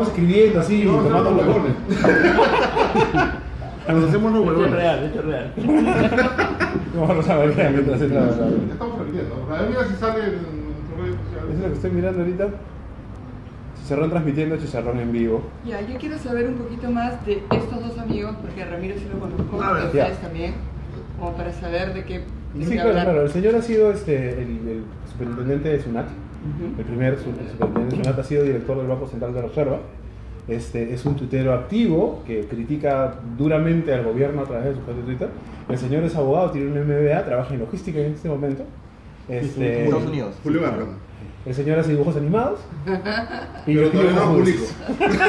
escribiendo así, No, tomando no, huevones. Nos hacemos los De hecho es huevones. real, de hecho es real. Vamos a ver mientras se traba. Ya estamos repitiendo. A ver, mira si sale en tus redes Eso sociales. es lo que estoy mirando ahorita. Chicharrón transmitiendo, Chicharrón en vivo. Ya, yo quiero saber un poquito más de estos dos amigos, porque a Ramiro sí lo conozco, A ver. y ustedes Ya. también, como para saber de qué Sí, claro. El señor ha sido el superintendente de SUNAT. El primer superintendente de SUNAT ha sido director del Banco Central de Reserva. Es un tuitero activo que critica duramente al gobierno a través de su cuenta de Twitter. El señor es abogado, tiene un MBA, trabaja en logística en este momento. Estados Unidos. Julio Garland. El señor hace dibujos animados. Y Pero yo todavía no los publico. publico.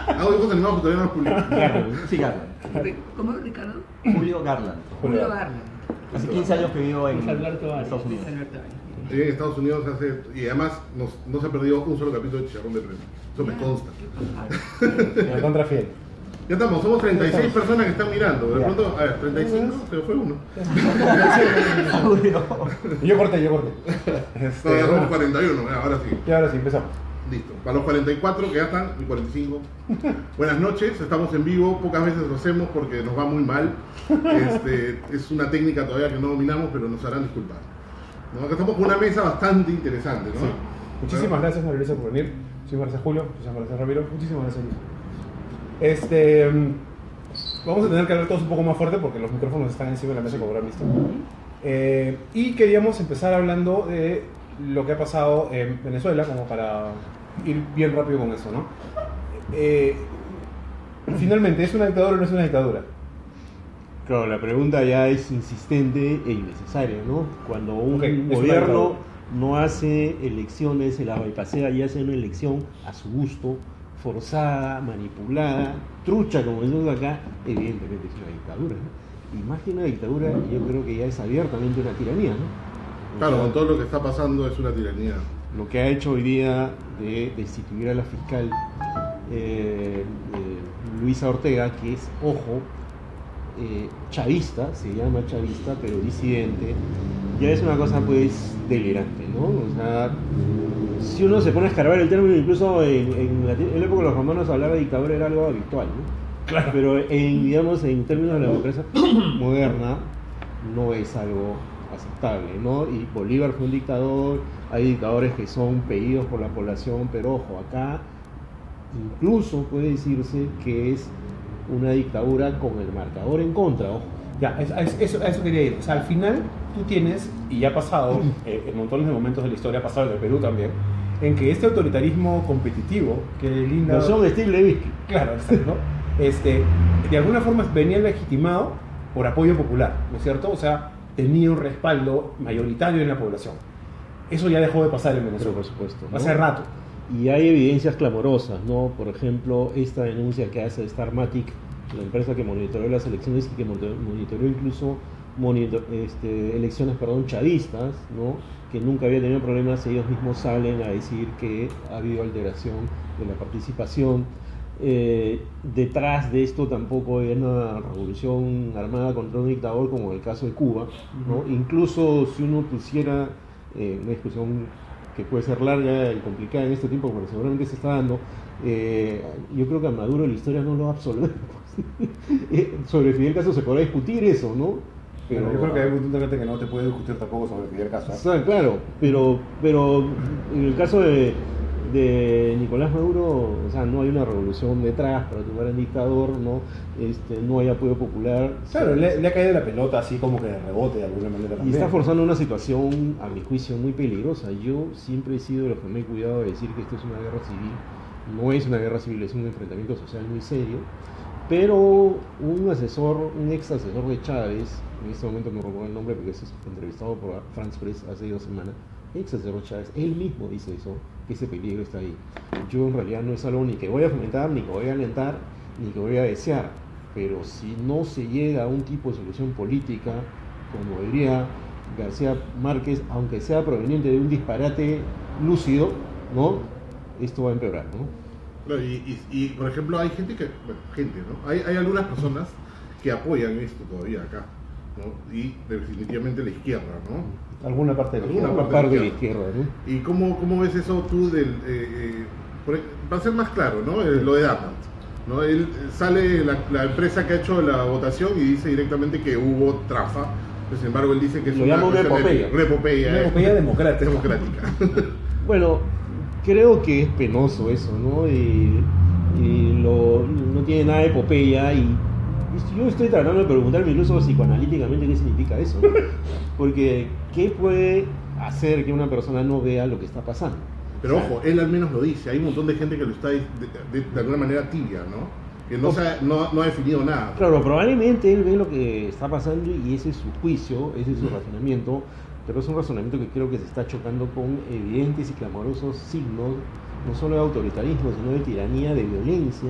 Hago dibujos animados, pero todavía no los publico. Garland, sí, Garland. ¿Cómo, Ricardo? Julio Garland. Julio Garland. Hace 15 años que vivo en Luis Alberto Arias. Estados Unidos. Luis Alberto Arias. Vive en Estados Unidos y además no se ha perdido un solo capítulo de Chicharrón de Prensa. Eso me consta. Me contra fiel. Ya estamos, somos 36 personas que están mirando. De pronto, a ver, 35, se me fue uno. Y yo corté. No, ya somos 41, ahora sí. Y ahora sí, empezamos. Listo. Para los 44 que ya están, y 45. Buenas noches, estamos en vivo. Pocas veces lo hacemos porque nos va muy mal. Es una técnica todavía que no dominamos, pero nos harán disculpar. ¿No? Acá estamos con una mesa bastante interesante, ¿no? Sí. Muchísimas gracias, María Luisa, por venir. Muchísimas gracias, Julio. Muchísimas gracias, Ramiro. Muchísimas gracias, Luis. Vamos a tener que hablar todos un poco más fuerte porque los micrófonos están encima de la mesa, como habrán visto. Y queríamos empezar hablando de lo que ha pasado en Venezuela, como para ir bien rápido con eso, ¿no? Finalmente, ¿es una dictadura o no es una dictadura? Claro, la pregunta ya es insistente e innecesaria, ¿no? Cuando un Ok, es una gobierno dictadura. no hace elecciones, se las bypassea y hace una elección a su gusto, forzada, manipulada, trucha, como decimos acá, evidentemente es una dictadura, ¿no? Y más que una dictadura, yo creo que ya es abiertamente una tiranía, ¿no? O Claro, sea, con todo lo que está pasando es una tiranía. lo que ha hecho hoy día de destituir a la fiscal Luisa Ortega, que es, ojo, chavista, se llama chavista, pero disidente, ya es una cosa pues delirante, ¿no? O sea, si uno se pone a escarbar el término, incluso en la época de los romanos hablar de dictadura era algo habitual, ¿no? Claro. Pero digamos, en términos de la democracia moderna, no es algo aceptable, ¿no? Y Bolívar fue un dictador, hay dictadores que son pedidos por la población, pero ojo, acá incluso puede decirse que es una dictadura con el marcador en contra, ojo. Ya, a eso quería ir. O sea, al final tú tienes, y ya ha pasado en montones de momentos de la historia, ha pasado en el Perú también, en que este autoritarismo competitivo, que linda... No son Steve Levitsky. Claro, exacto, ¿no? De alguna forma venía legitimado por apoyo popular, ¿no es cierto? O sea, tenía un respaldo mayoritario en la población. Eso ya dejó de pasar en Pero Venezuela. por supuesto, ¿no? Hace rato. Y hay evidencias clamorosas, ¿no? Por ejemplo, esta denuncia que hace Starmatic, la empresa que monitoreó las elecciones y que monitoreó incluso elecciones chavistas, ¿no? Que nunca había tenido problemas, ellos mismos salen a decir que ha habido alteración de la participación. Detrás de esto tampoco hay una revolución armada contra un dictador como en el caso de Cuba, ¿no? Incluso si uno pusiera una discusión que puede ser larga y complicada en este tiempo, pero seguramente se está dando, yo creo que a Maduro la historia no lo va a absolver. Sobre Fidel Castro se podrá discutir eso, ¿no? Pero yo creo que hay un punto que no te puede discutir tampoco sobre Fidel Castro. O sea, claro, pero en el caso de Nicolás Maduro, o sea, no hay una revolución detrás para tumbar al dictador, no, no hay apoyo popular. Claro, le ha caído la pelota así como que de rebote de alguna manera Y también. está forzando una situación, a mi juicio, muy peligrosa. Yo siempre he sido de los que me he cuidado de decir que esto es una guerra civil. No es una guerra civil, es un enfrentamiento social muy serio. Pero un ex asesor de Chávez, en este momento no recuerdo el nombre porque es entrevistado por France Press hace 2 semanas, ex asesor de Chávez, él mismo dice eso, que ese peligro está ahí. Yo en realidad no es algo ni que voy a fomentar, ni que voy a alentar, ni que voy a desear. Pero si no se llega a un tipo de solución política, como diría García Márquez, aunque sea proveniente de un disparate lúcido, ¿no? Esto va a empeorar, ¿no? Claro, y, por ejemplo, hay gente que, bueno, ¿no? Hay algunas personas que apoyan esto todavía acá, ¿no? Y definitivamente la izquierda, ¿no? Alguna parte de la Alguna izquierda. parte Parte de la izquierda, ¿no? ¿Y cómo ves eso tú para ser más claro, ¿no? Lo de Data, ¿no? Sale la empresa que ha hecho la votación y dice directamente que hubo trafa. Sin embargo, él dice que es Lo llama una epopeya. Una epopeya democrática. Bueno, creo que es penoso eso, ¿no? No tiene nada de epopeya y yo estoy tratando de preguntarme incluso psicoanalíticamente qué significa eso, ¿no? Porque ¿qué puede hacer que una persona no vea lo que está pasando? Pero ojo, él al menos lo dice, hay un montón de gente que lo está de alguna manera tibia, ¿no? Que no ha definido nada. Claro, probablemente él ve lo que está pasando y ese es su juicio, ese es su razonamiento, pero es un razonamiento que creo que se está chocando con evidentes y clamorosos signos, no solo de autoritarismo, sino de tiranía, de violencia,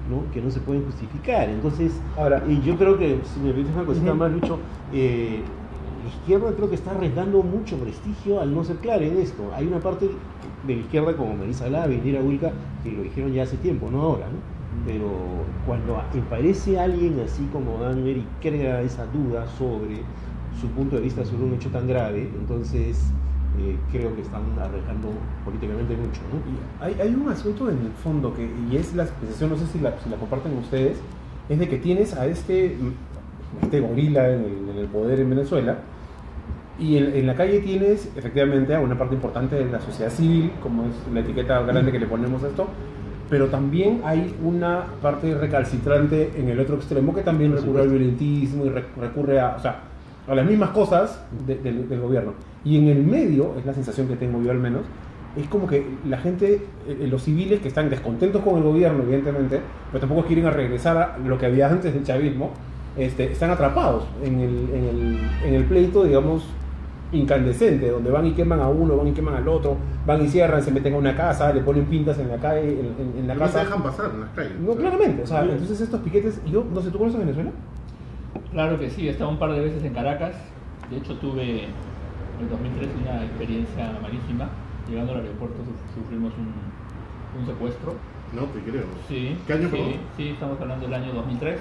¿no? Que no se pueden justificar. Entonces, ahora, yo creo que, si me permites una cosita más, Lucho, la izquierda creo que está arriesgando mucho prestigio al no ser clara en esto. Hay una parte de la izquierda como Melissa Lave y Lira Wilca que lo dijeron ya hace tiempo, no ahora, ¿no? Pero cuando aparece alguien así como Daniel y crea esa duda sobre su punto de vista sobre un hecho tan grave, entonces creo que están arriesgando políticamente mucho, ¿no? Hay un asunto en el fondo y es la expresión, no sé si la comparten ustedes, es de que tienes a este gorila en el poder en Venezuela y en la calle tienes efectivamente a una parte importante de la sociedad civil, como es la etiqueta grande que le ponemos a esto, pero también hay una parte recalcitrante en el otro extremo que también recurre al violentismo y recurre a las mismas cosas del gobierno. Y en el medio, es la sensación que tengo yo al menos, es como que la gente, los civiles que están descontentos con el gobierno, evidentemente, pero tampoco quieren regresar a lo que había antes del chavismo, están atrapados en el pleito, digamos, incandescente, donde van y queman a uno, van y queman al otro, van y cierran, se meten a una casa, le ponen pintas en la calle, en la no casa. se dejan pasar en las calles. No, claramente, entonces estos piquetes, yo no sé, ¿tú conoces Venezuela? Claro que sí, he estado un par de veces en Caracas. De hecho, tuve en el 2003 una experiencia malísima. Llegando al aeropuerto sufrimos un secuestro. No, te creo. Sí. ¿Qué año, sí, sí, estamos hablando del año 2003,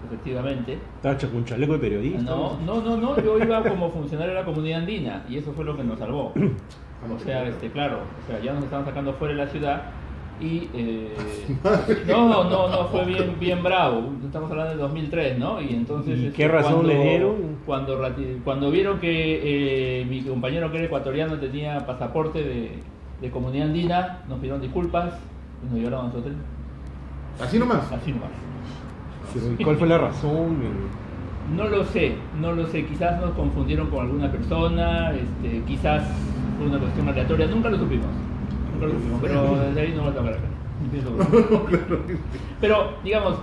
efectivamente. Tacha con un chaleco de periodista. No, yo iba como funcionario de la comunidad andina y eso fue lo que nos salvó. O sea, claro, ya nos estaban sacando fuera de la ciudad y no, fue bien bravo. Estamos hablando del 2003, ¿no? Y entonces ¿Y qué razón le dieron? Cuando vieron que mi compañero que era ecuatoriano tenía pasaporte de comunidad andina, nos pidieron disculpas y nos llevaron a nosotros. ¿Así nomás? Así nomás. ¿Y cuál fue la razón? No lo sé, quizás nos confundieron con alguna persona, quizás fue una cuestión aleatoria, nunca lo supimos, pero desde ahí no va a tocar acá. Pero, digamos,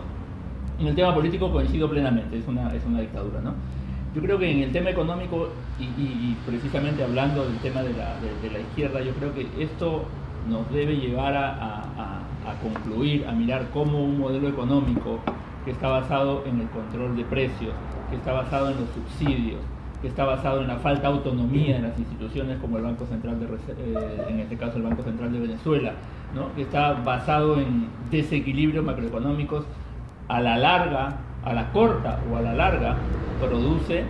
en el tema político coincido plenamente, es una dictadura, ¿no? Yo creo que en el tema económico, y precisamente hablando del tema de la izquierda, yo creo que esto nos debe llevar a concluir, a mirar cómo un modelo económico que está basado en el control de precios, que está basado en los subsidios, que está basado en la falta de autonomía de las instituciones como el Banco Central en este caso el Banco Central de Venezuela, ¿no? Que está basado en desequilibrios macroeconómicos, a la corta o a la larga produce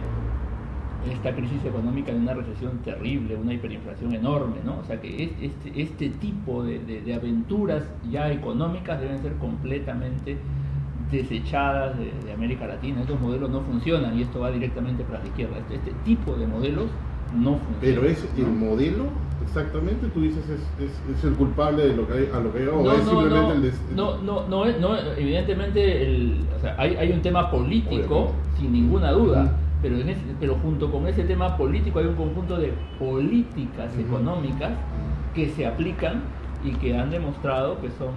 esta crisis económica de una recesión terrible, una hiperinflación enorme, ¿no? O sea que este tipo de aventuras ya económicas deben ser completamente desechadas de América Latina. Estos modelos no funcionan y esto va directamente para la izquierda. Este tipo de modelos no funcionan. Pero es el modelo, exactamente, tú dices es el culpable de lo que hay o es simplemente no, evidentemente hay un tema político sin ninguna duda, pero junto con ese tema político hay un conjunto de políticas económicas que se aplican y que han demostrado que son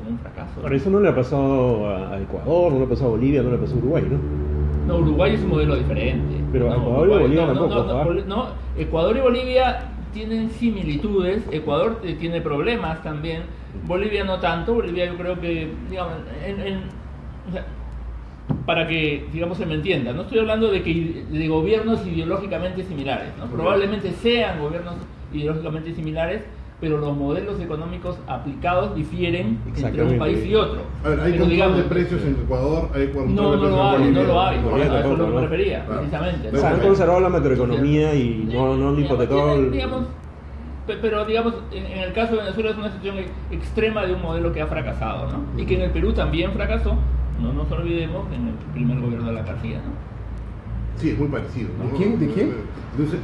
un fracaso. Ahora, eso no le ha pasado a Ecuador, no le ha pasado a Bolivia, no le ha pasado a Uruguay, ¿no? No, Uruguay es un modelo diferente. Pero Ecuador y Bolivia tampoco. No, Ecuador y Bolivia tienen similitudes, Ecuador tiene problemas también, Bolivia no tanto. Bolivia yo creo que, digamos, para que, digamos, se me entienda, no estoy hablando de gobiernos ideológicamente similares, ¿no? Probablemente sean gobiernos ideológicamente similares, pero los modelos económicos aplicados difieren entre un país y otro. A ver, ¿hay control de precios en Ecuador? ¿Hay control no de precios lo hay, en Bolivia? no lo hay, Bolivia a eso es lo que me tampoco, refería, claro. precisamente. O sea, han conservado la macroeconomía y no han hipotecado. Digamos, Pero digamos, en el caso de Venezuela es una situación extrema de un modelo que ha fracasado, ¿no? Y que en el Perú también fracasó, no nos olvidemos, en el primer gobierno de la García, ¿no? Sí, es muy parecido. ¿no? ¿Quién? ¿De quién?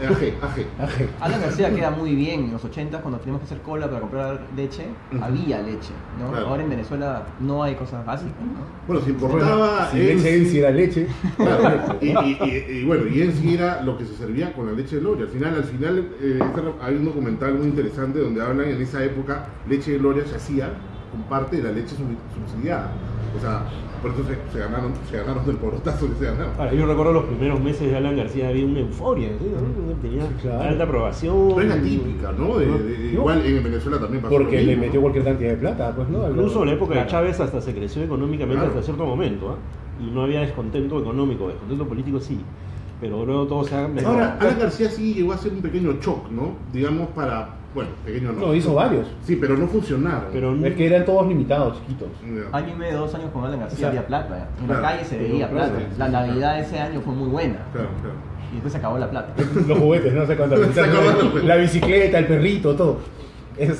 AG. Alan García queda muy bien. En los 80, cuando teníamos que hacer cola para comprar leche, había leche, ¿no? Claro. Ahora en Venezuela no hay cosas básicas, ¿no? Bueno, se importaba. Si leche en sí era leche. Claro, y bueno, y en sí era lo que se servía con la leche de Loria. Al final hay un documental muy interesante donde hablan en esa época, leche de Loria se hacía con parte de la leche subsidiada. O sea, por eso se ganaron del porotazo que se ganaron. Ahora, yo recuerdo los primeros meses de Alan García, había una euforia, ¿sí? ¿no? Tenía Claro. alta aprobación. No es la típica, ¿no? Igual en Venezuela también pasó. Porque lo le mismo, metió ¿no? cualquier cantidad de plata, pues, ¿no? Incluso en la época de Claro. Chávez hasta se creció económicamente Claro. hasta cierto momento, ¿ah? Y no había descontento económico, descontento político sí, pero luego todo se ha mejorado. Ahora, Alan García sí llegó a hacer un pequeño shock, ¿no? Digamos bueno, pequeño no. No, hizo varios. Sí, pero no funcionaron. Pero Es que eran todos limitados, chiquitos. Ya. Año y medio, 2 años con Alan García O sea, había plata. ¿eh? En claro, la calle se pero veía claro, plata. sí, La sí, Navidad de ese año fue muy buena. Claro. Y después se acabó la plata. Los juguetes, no sé cuántas. Se acabaron. La bicicleta, el perrito, todo. el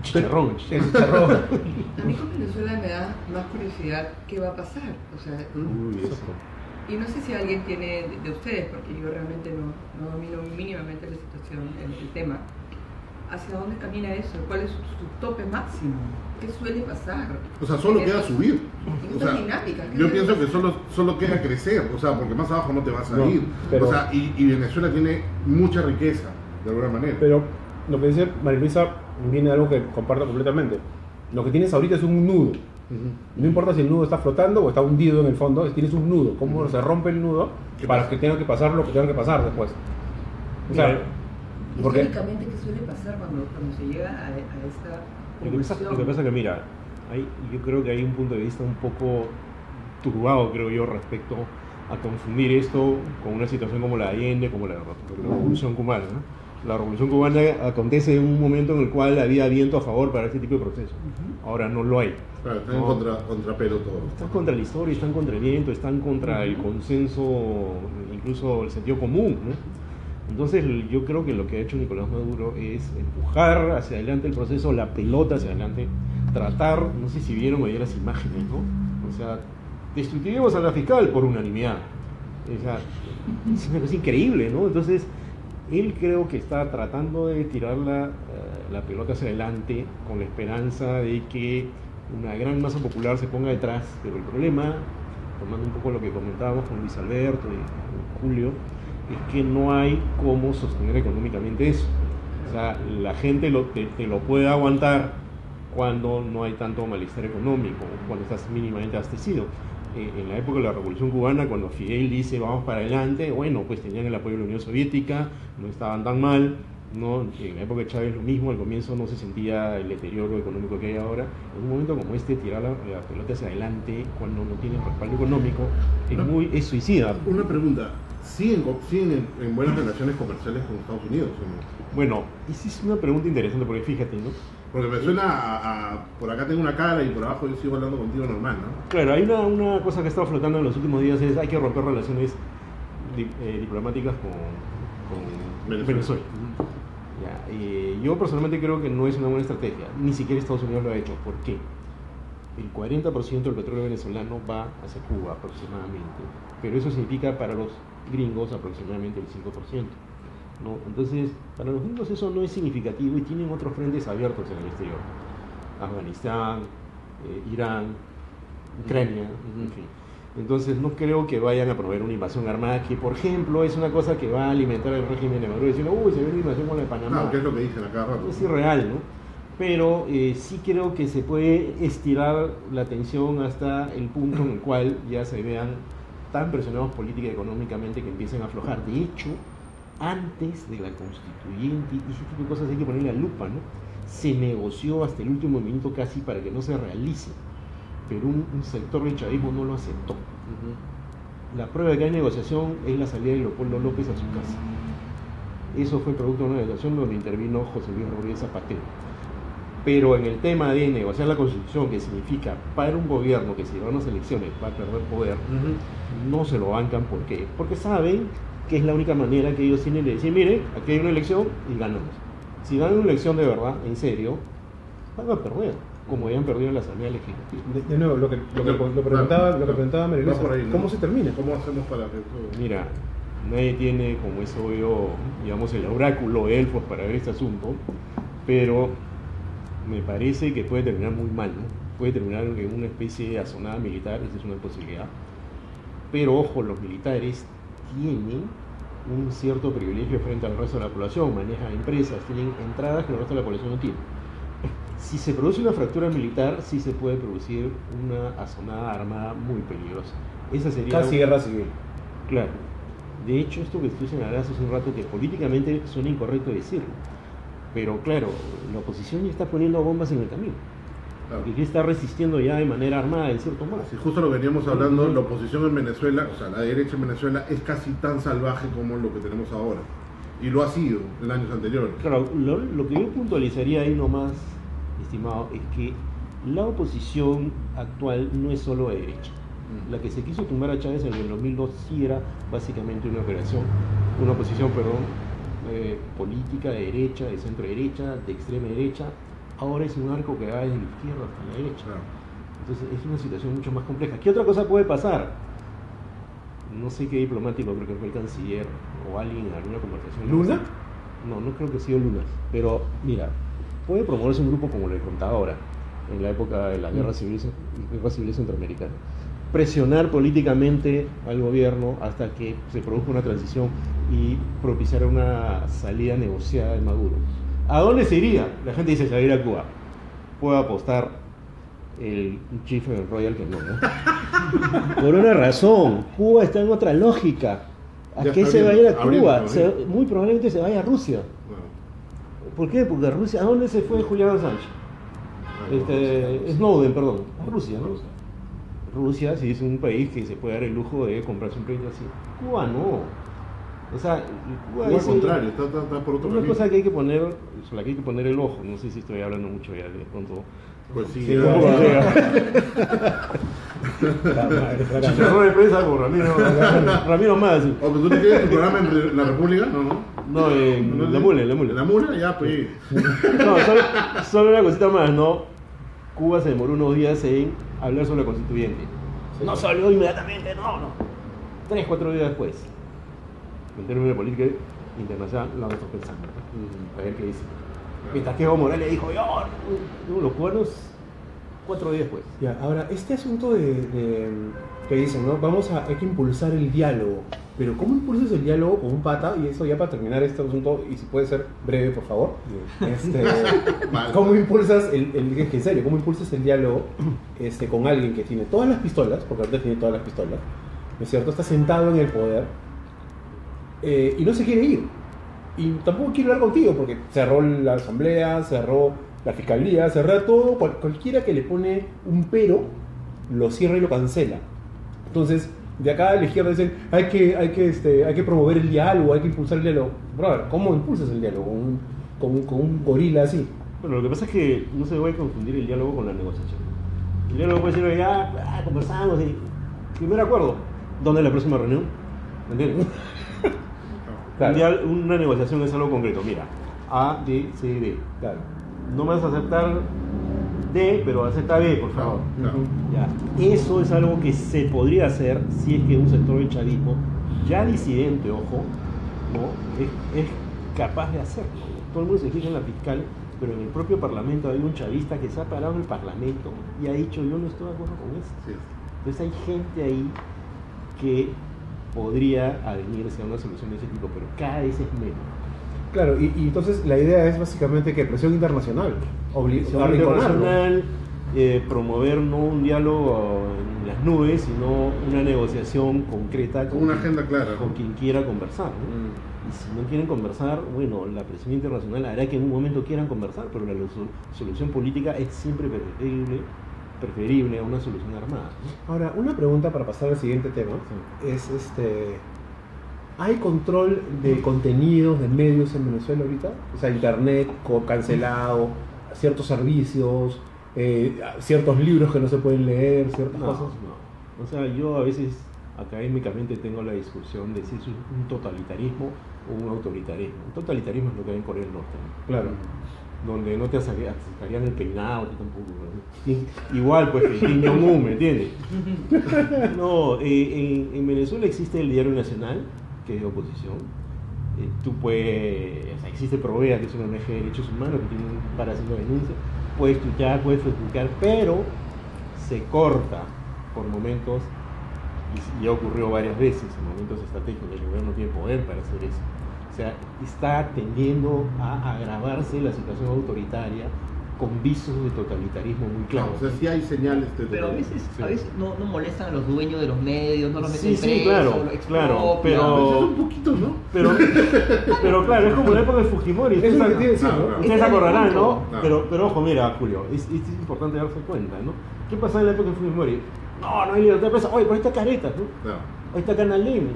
chicharrón. El chicharrón. A mí con Venezuela me da más curiosidad qué va a pasar. O sea, Uy, eso. y no sé si alguien tiene de ustedes, porque yo realmente no domino mínimamente la situación, el tema. ¿Hacia dónde camina eso? ¿Cuál es su tope máximo? ¿Qué suele pasar? O sea, solo En queda esas- subir. en O estas sea, dinámicas, ¿qué yo suele pienso que pasar? solo queda crecer, o sea, porque más abajo no te vas a No, ir. pero- O sea, y Venezuela tiene mucha riqueza, de alguna manera. Pero lo que dice María Luisa viene de algo que comparto completamente. Lo que tienes ahorita es un nudo. Ujú. No importa si el nudo está flotando o está hundido en el fondo, tienes un nudo. ¿Cómo se rompe el nudo ¿Qué para pasa? que tenga que pasar lo que tenga que pasar después? O sea, porque Históricamente, ¿qué suele pasar cuando se llega a esta Lo que pasa convulsión? es que, mira, yo creo que hay un punto de vista un poco turbado, creo yo, respecto a confundir esto con una situación como la de Allende, como la Revolución Cubana, ¿no? La Revolución Cubana acontece en un momento en el cual había viento a favor para este tipo de procesos. Ahora no lo hay. Claro, están No. contra pelo todo. Están contra la historia, están contra el viento, están contra el consenso, incluso el sentido común, ¿no? Entonces yo creo que lo que ha hecho Nicolás Maduro es empujar hacia adelante el proceso, la pelota hacia adelante, tratar, no sé si vieron hoy las imágenes, ¿no? O sea, destituimos a la fiscal por unanimidad. O sea, es una cosa increíble, ¿no? Entonces, él creo que está tratando de tirar la pelota hacia adelante con la esperanza de que una gran masa popular se ponga detrás, pero el problema, tomando un poco lo que comentábamos con Luis Alberto y Julio, es que no hay cómo sostener económicamente eso. O sea, la gente te lo puede aguantar cuando no hay tanto malestar económico, cuando estás mínimamente abastecido. En la época de la Revolución Cubana, cuando Fidel dice vamos para adelante, bueno, pues tenían el apoyo de la Unión Soviética, no estaban tan mal, ¿no? En la época de Chávez lo mismo, al comienzo no se sentía el deterioro económico que hay ahora. En un momento como este, tirar la pelota hacia adelante cuando no tienes respaldo económico es suicida. Una pregunta, ¿siguen en buenas relaciones comerciales con Estados Unidos o no? Bueno, esa es una pregunta interesante porque fíjate, ¿no? Porque me suena por acá tengo una cara y por abajo yo sigo hablando contigo normal, ¿no? Claro, hay una cosa que ha estado flotando en los últimos días, es hay que romper relaciones diplomáticas con Venezuela. Ya, yo personalmente creo que no es una buena estrategia, ni siquiera Estados Unidos lo ha hecho. ¿Por qué? El 40% del petróleo venezolano va hacia Cuba aproximadamente, pero eso significa para los gringos aproximadamente el 5%. ¿No? Entonces, para los gringos eso no es significativo y tienen otros frentes abiertos en el exterior. Afganistán, Irán, Ucrania, en fin. Entonces no creo que vayan a promover una invasión armada, que por ejemplo es una cosa que va a alimentar el régimen de Maduro, diciendo, uy, se ve una invasión con la de Panamá. Claro, que es lo que dicen acá rato. Es irreal, ¿no? Pero sí creo que se puede estirar la tensión hasta el punto en el cual ya se vean tan presionados política y económicamente que empiecen a aflojar. De hecho, antes de la constituyente, y ese tipo de cosas hay que ponerle la lupa, ¿no? Se negoció hasta el último minuto casi para que no se realice, pero un sector del chavismo no lo aceptó. La prueba de que hay negociación es la salida de Leopoldo López a su casa. Eso fue producto de una negociación donde intervino José Luis Rodríguez Zapatero. Pero en el tema de negociar la constitución, que significa para un gobierno que si va a unas elecciones va a perder poder, no se lo bancan. ¿Por qué? Porque saben que es la única manera que ellos tienen de decir, mire, aquí hay una elección y ganamos. Si ganan una elección de verdad, en serio, van a perder, como habían perdido en la Asamblea Legislativa. De nuevo, lo que preguntaba María Luisa, Va por ahí, ¿no? ¿cómo se termina? ¿Cómo hacemos para que eso... Mira, nadie tiene, como es obvio, digamos, el oráculo de Elfos para ver este asunto, pero me parece que puede terminar muy mal, ¿no? Puede terminar en una especie de asonada militar, esa es una posibilidad. Pero ojo, los militares tienen un cierto privilegio frente al resto de la población, manejan empresas, tienen entradas que el resto de la población no tiene. Si se produce una fractura militar, sí se puede producir una asonada armada muy peligrosa. Esa sería Casi guerra civil. Claro. De hecho, esto que tú señalabas hace un rato, que políticamente suena incorrecto decirlo, pero claro, la oposición ya está poniendo bombas en el camino, Claro. y que está resistiendo ya de manera armada, en cierto modo. Si justo lo veníamos hablando, la oposición en Venezuela, o sea, la derecha en Venezuela es casi tan salvaje como lo que tenemos ahora. Y lo ha sido en años anteriores. Claro, lo que yo puntualizaría ahí nomás, estimado, es que la oposición actual no es solo de derecha. La que se quiso tumbar a Chávez en el 2002 sí era básicamente una oposición, política de derecha, de centro derecha, de extrema derecha. Ahora es un arco que va desde la izquierda hasta la derecha. Claro. Entonces es una situación mucho más compleja. ¿Qué otra cosa puede pasar? No sé qué diplomático, creo que fue el canciller o alguien en alguna conversación. ¿Luna? No creo que ha sido Luna. Pero mira, puede promoverse un grupo como el de Contadora en la época de la guerra civil centroamericana. Presionar políticamente al gobierno hasta que se produzca una transición y propiciar una salida negociada de Maduro. ¿A dónde se iría? La gente dice salir a Cuba. Puedo apostar el chief del Royal que no, ¿no? Por una razón, Cuba está en otra lógica. ¿A Ya qué está se va a ir a abriendo, Cuba? abriendo. Muy probablemente se vaya a Rusia. Bueno, ¿Por qué? Porque Rusia, ¿a dónde se fue Julián Assange? Snowden, perdón, a Rusia, ¿no? Rusia sí es un país que se puede dar el lujo de comprarse un proyecto así. Cuba no. O sea, Cuba al es contrario, está por otro una camino. cosa que hay que poner, sobre la que hay que poner el ojo. No sé si estoy hablando mucho ya de pronto. Pues sí, Sí, ya. Chicharrón de prensa con Ramiro más. Oh, pues, ¿tú te tienes tu programa en la República? No. No, en la mula, ¿En la mula? Ya, pues. No, solo una cosita más, ¿no? Cuba se demoró unos días en hablar sobre la constituyente. No salió inmediatamente, no. 3-4 días después. En términos de política internacional, lo vamos pensando. A ver qué dice. Mientras que Evo Morales dijo, los cubanos 4 días después. Ya, ahora, este asunto de que dicen, ¿no? Hay que impulsar el diálogo. Pero ¿cómo impulsas el diálogo con un pata? Y eso ya para terminar este asunto, y si puede ser breve, por favor. ¿Cómo impulsas en serio, cómo impulsas el diálogo con alguien que tiene todas las pistolas, porque ahorita tiene todas las pistolas, ¿no es cierto? Está sentado en el poder y no se quiere ir. Y tampoco quiere hablar contigo, porque cerró la asamblea, cerró la fiscalía, cerró todo. Cualquiera que le pone un pero, lo cierra y lo cancela. Entonces, de acá a la izquierda dicen, hay que promover el diálogo, hay que impulsar el diálogo. Brother, ¿cómo impulsas el diálogo con un gorila así? Bueno, lo que pasa es que no se debe confundir el diálogo con la negociación. El diálogo puede ser, conversamos y primer acuerdo. ¿Dónde es la próxima reunión? ¿Me entiendes? Claro. Una negociación es algo concreto. Mira, A, B, C, D. Claro. No me vas a aceptar D, pero acepta B, por favor. Claro. Ya. Eso es algo que se podría hacer si es que un sector del chavismo, ya disidente, ojo, ¿no? es capaz de hacerlo. Todo el mundo se fija en la fiscal, pero en el propio parlamento hay un chavista que se ha parado en el parlamento y ha dicho, yo no estoy de acuerdo con eso. Sí. Entonces hay gente ahí que podría adherirse a una solución de ese tipo, pero cada vez es menos. Claro, y entonces la idea es básicamente que presión internacional, Presión internacional, promover no un diálogo en las nubes, sino una negociación concreta Con una agenda clara. con quien quiera conversar, ¿no? Y si no quieren conversar, bueno, la presión internacional hará que en un momento quieran conversar, pero la solución política es siempre preferible a una solución armada, ¿no? Ahora, una pregunta para pasar al siguiente tema es ¿hay control de contenidos, de medios en Venezuela ahorita? O sea, internet cancelado, ciertos servicios, ciertos libros que no se pueden leer, ciertas cosas. No. O sea, yo a veces académicamente tengo la discusión de si es un totalitarismo o un autoritarismo. Un totalitarismo es lo que hay en Corea del Norte, ¿no? Claro. Donde no te sacarían el peinado, tú tampoco, ¿no? Igual pues que Kim Jong-un, ¿me entiendes? No, en Venezuela existe el Diario Nacional, que es de oposición. Tú puedes, o sea, existe Provea, que es una ONG de derechos humanos que tiene para haciendo denuncias, puedes tuitear, puedes publicar, pero se corta por momentos, y ya ocurrió varias veces, en momentos estratégicos, el gobierno tiene poder para hacer eso. O sea, está tendiendo a agravarse la situación autoritaria con visos de totalitarismo muy claros. O sea, sí hay señales de Pero a totalitarismo. veces no molestan a los dueños de los medios, no los meten Sí, presos, claro, lo expropian. claro, pero- Un poquito, ¿no? Pero claro, es como la época de Fujimori. Eso es lo que Ustedes quiere decir, Claro, ¿no? claro. ustedes se acordarán, ¿no? Claro. Pero ojo, mira, Julio, es importante darse cuenta, ¿no? ¿Qué pasaba en la época de Fujimori? No hay libertad de prensa. Oye, pero ahí está Careta, ¿no? Claro. Ahí está Canal M.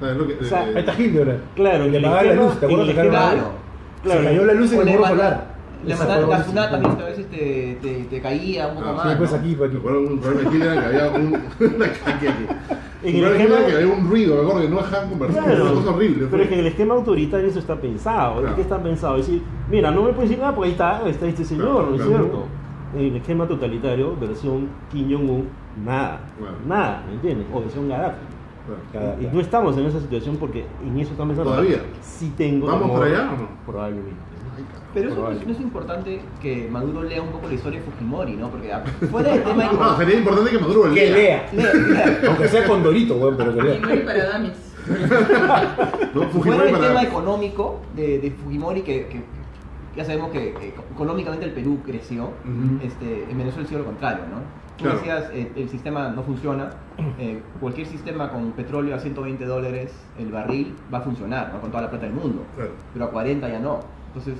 ¿Sabes lo que- O sea, Ahí está Hitler ahora. Claro, Le en el apagaba la esquema- luz, ¿te acuerdas en el de Canal Claro. M? Claro. Se cayó la luz en O el le morro mandan- solar. Le Esa mandaron fue la tsunami, buenísima. a veces te caía un poco Ah, más. Sí, pues ¿no? aquí, pues aquí. Me acuerdo un programa de Hitler que había aquí. En Un el programa de esquema- Hitler que había un ruido, me acuerdo que no dejaban conversar, Claro, una cosa horrible. pero es que en el esquema autoritario eso está pensado. Claro. ¿Qué está pensado? Es decir, mira, no me puedes decir nada porque ahí está este señor, Claro, ¿no es claro. cierto? En el esquema totalitario, versión Kim Jong-un, nada. Claro. Nada, ¿me entiendes? O versión Gaddafi. Claro. Y no estamos en esa situación porque en eso estamos pensando. ¿Todavía? Sí tengo. ¿Vamos temor, por allá o no? Probablemente. Pero eso Probable. no es importante que Maduro lea un poco la historia de Fujimori, ¿no? Porque fuera del tema No, sería importante que Maduro Que lea. lea. Aunque sea con Dorito, weón, pero que lea. Fujimori para damis. ¿No? fuera Fujimori del para- tema económico de Fujimori, que ya sabemos que económicamente el Perú creció, Ujú. en Venezuela ha sido lo contrario, ¿no? Tú Claro. decías, el sistema no funciona, cualquier sistema con petróleo a $120 el barril va a funcionar, ¿no? Con toda la plata del mundo, Claro. pero a 40 ya no. Entonces,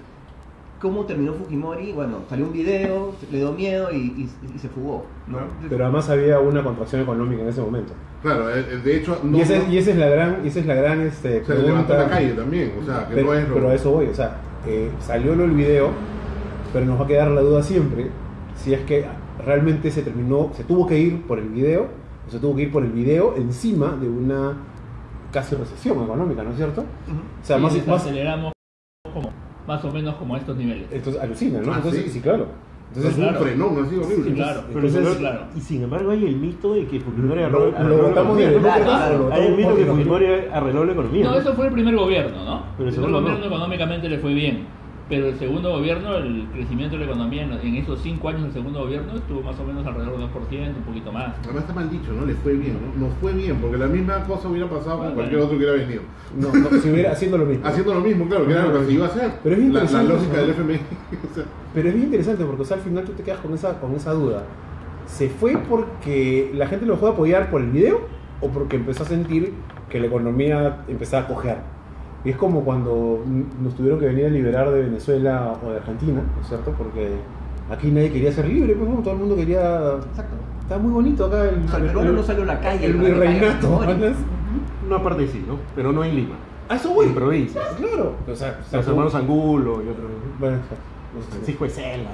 ¿cómo terminó Fujimori? Bueno, salió un video, le dio miedo y se fugó, ¿no? Claro. Pero además había una contracción económica en ese momento. Claro, de hecho, no, Y esa no- es la gran, esa es la gran se levantó en la calle también, o sea, que pero, no es lo... pero a eso voy, o sea, salió el video, pero nos va a quedar la duda siempre si es que realmente se tuvo que ir por el video, o se tuvo que ir por el video encima de una casi recesión económica, ¿no es cierto? O sea, Sí, más, aceleramos más o menos como a estos niveles. entonces alucina, ¿no? Ah, entonces, sí. sí, claro. Entonces, Es un frenón, así horrible. Sí, claro. Pero Entonces, sin- claro. y sin embargo hay el mito de que Fujimori lo arregló votamos de la economía. demócratas, Claro, Hay el mito que Fujimori arregló la economía. No, eso fue el primer gobierno, ¿no? Pero el el primer segundo gobierno no. económicamente le fue bien. Pero el segundo gobierno, el crecimiento de la economía en esos 5 años del segundo gobierno estuvo más o menos alrededor del 2%, un poquito más. Además está mal dicho, ¿no? Le fue bien, ¿no? Nos fue bien, porque la misma cosa hubiera pasado con Bueno. cualquier otro que hubiera venido. no, si hubiera haciendo lo mismo. Haciendo lo mismo, claro, que era lo que se iba a hacer. Pero es la interesante, lógica ¿no? del FMI. O sea, Pero es bien interesante porque, o sea, al final tú te quedas con esa duda. ¿Se fue porque la gente lo dejó de apoyar por el video o porque empezó a sentir que la economía empezaba a cojear? Y es como cuando nos tuvieron que venir a liberar de Venezuela o de Argentina, ¿no es cierto? Porque aquí nadie quería ser libre, pues, ¿no? Todo el mundo quería... Exacto. Estaba muy bonito acá el... O sea, el peruano no salió a la calle. el para que virreinato, caiga Fujimori. ¿no? Una parte sí, ¿no? Pero no en Lima. A eso voy. En provincias. Claro. O sea, Los hermanos Angulo y otros. Bueno, Francisco Esela.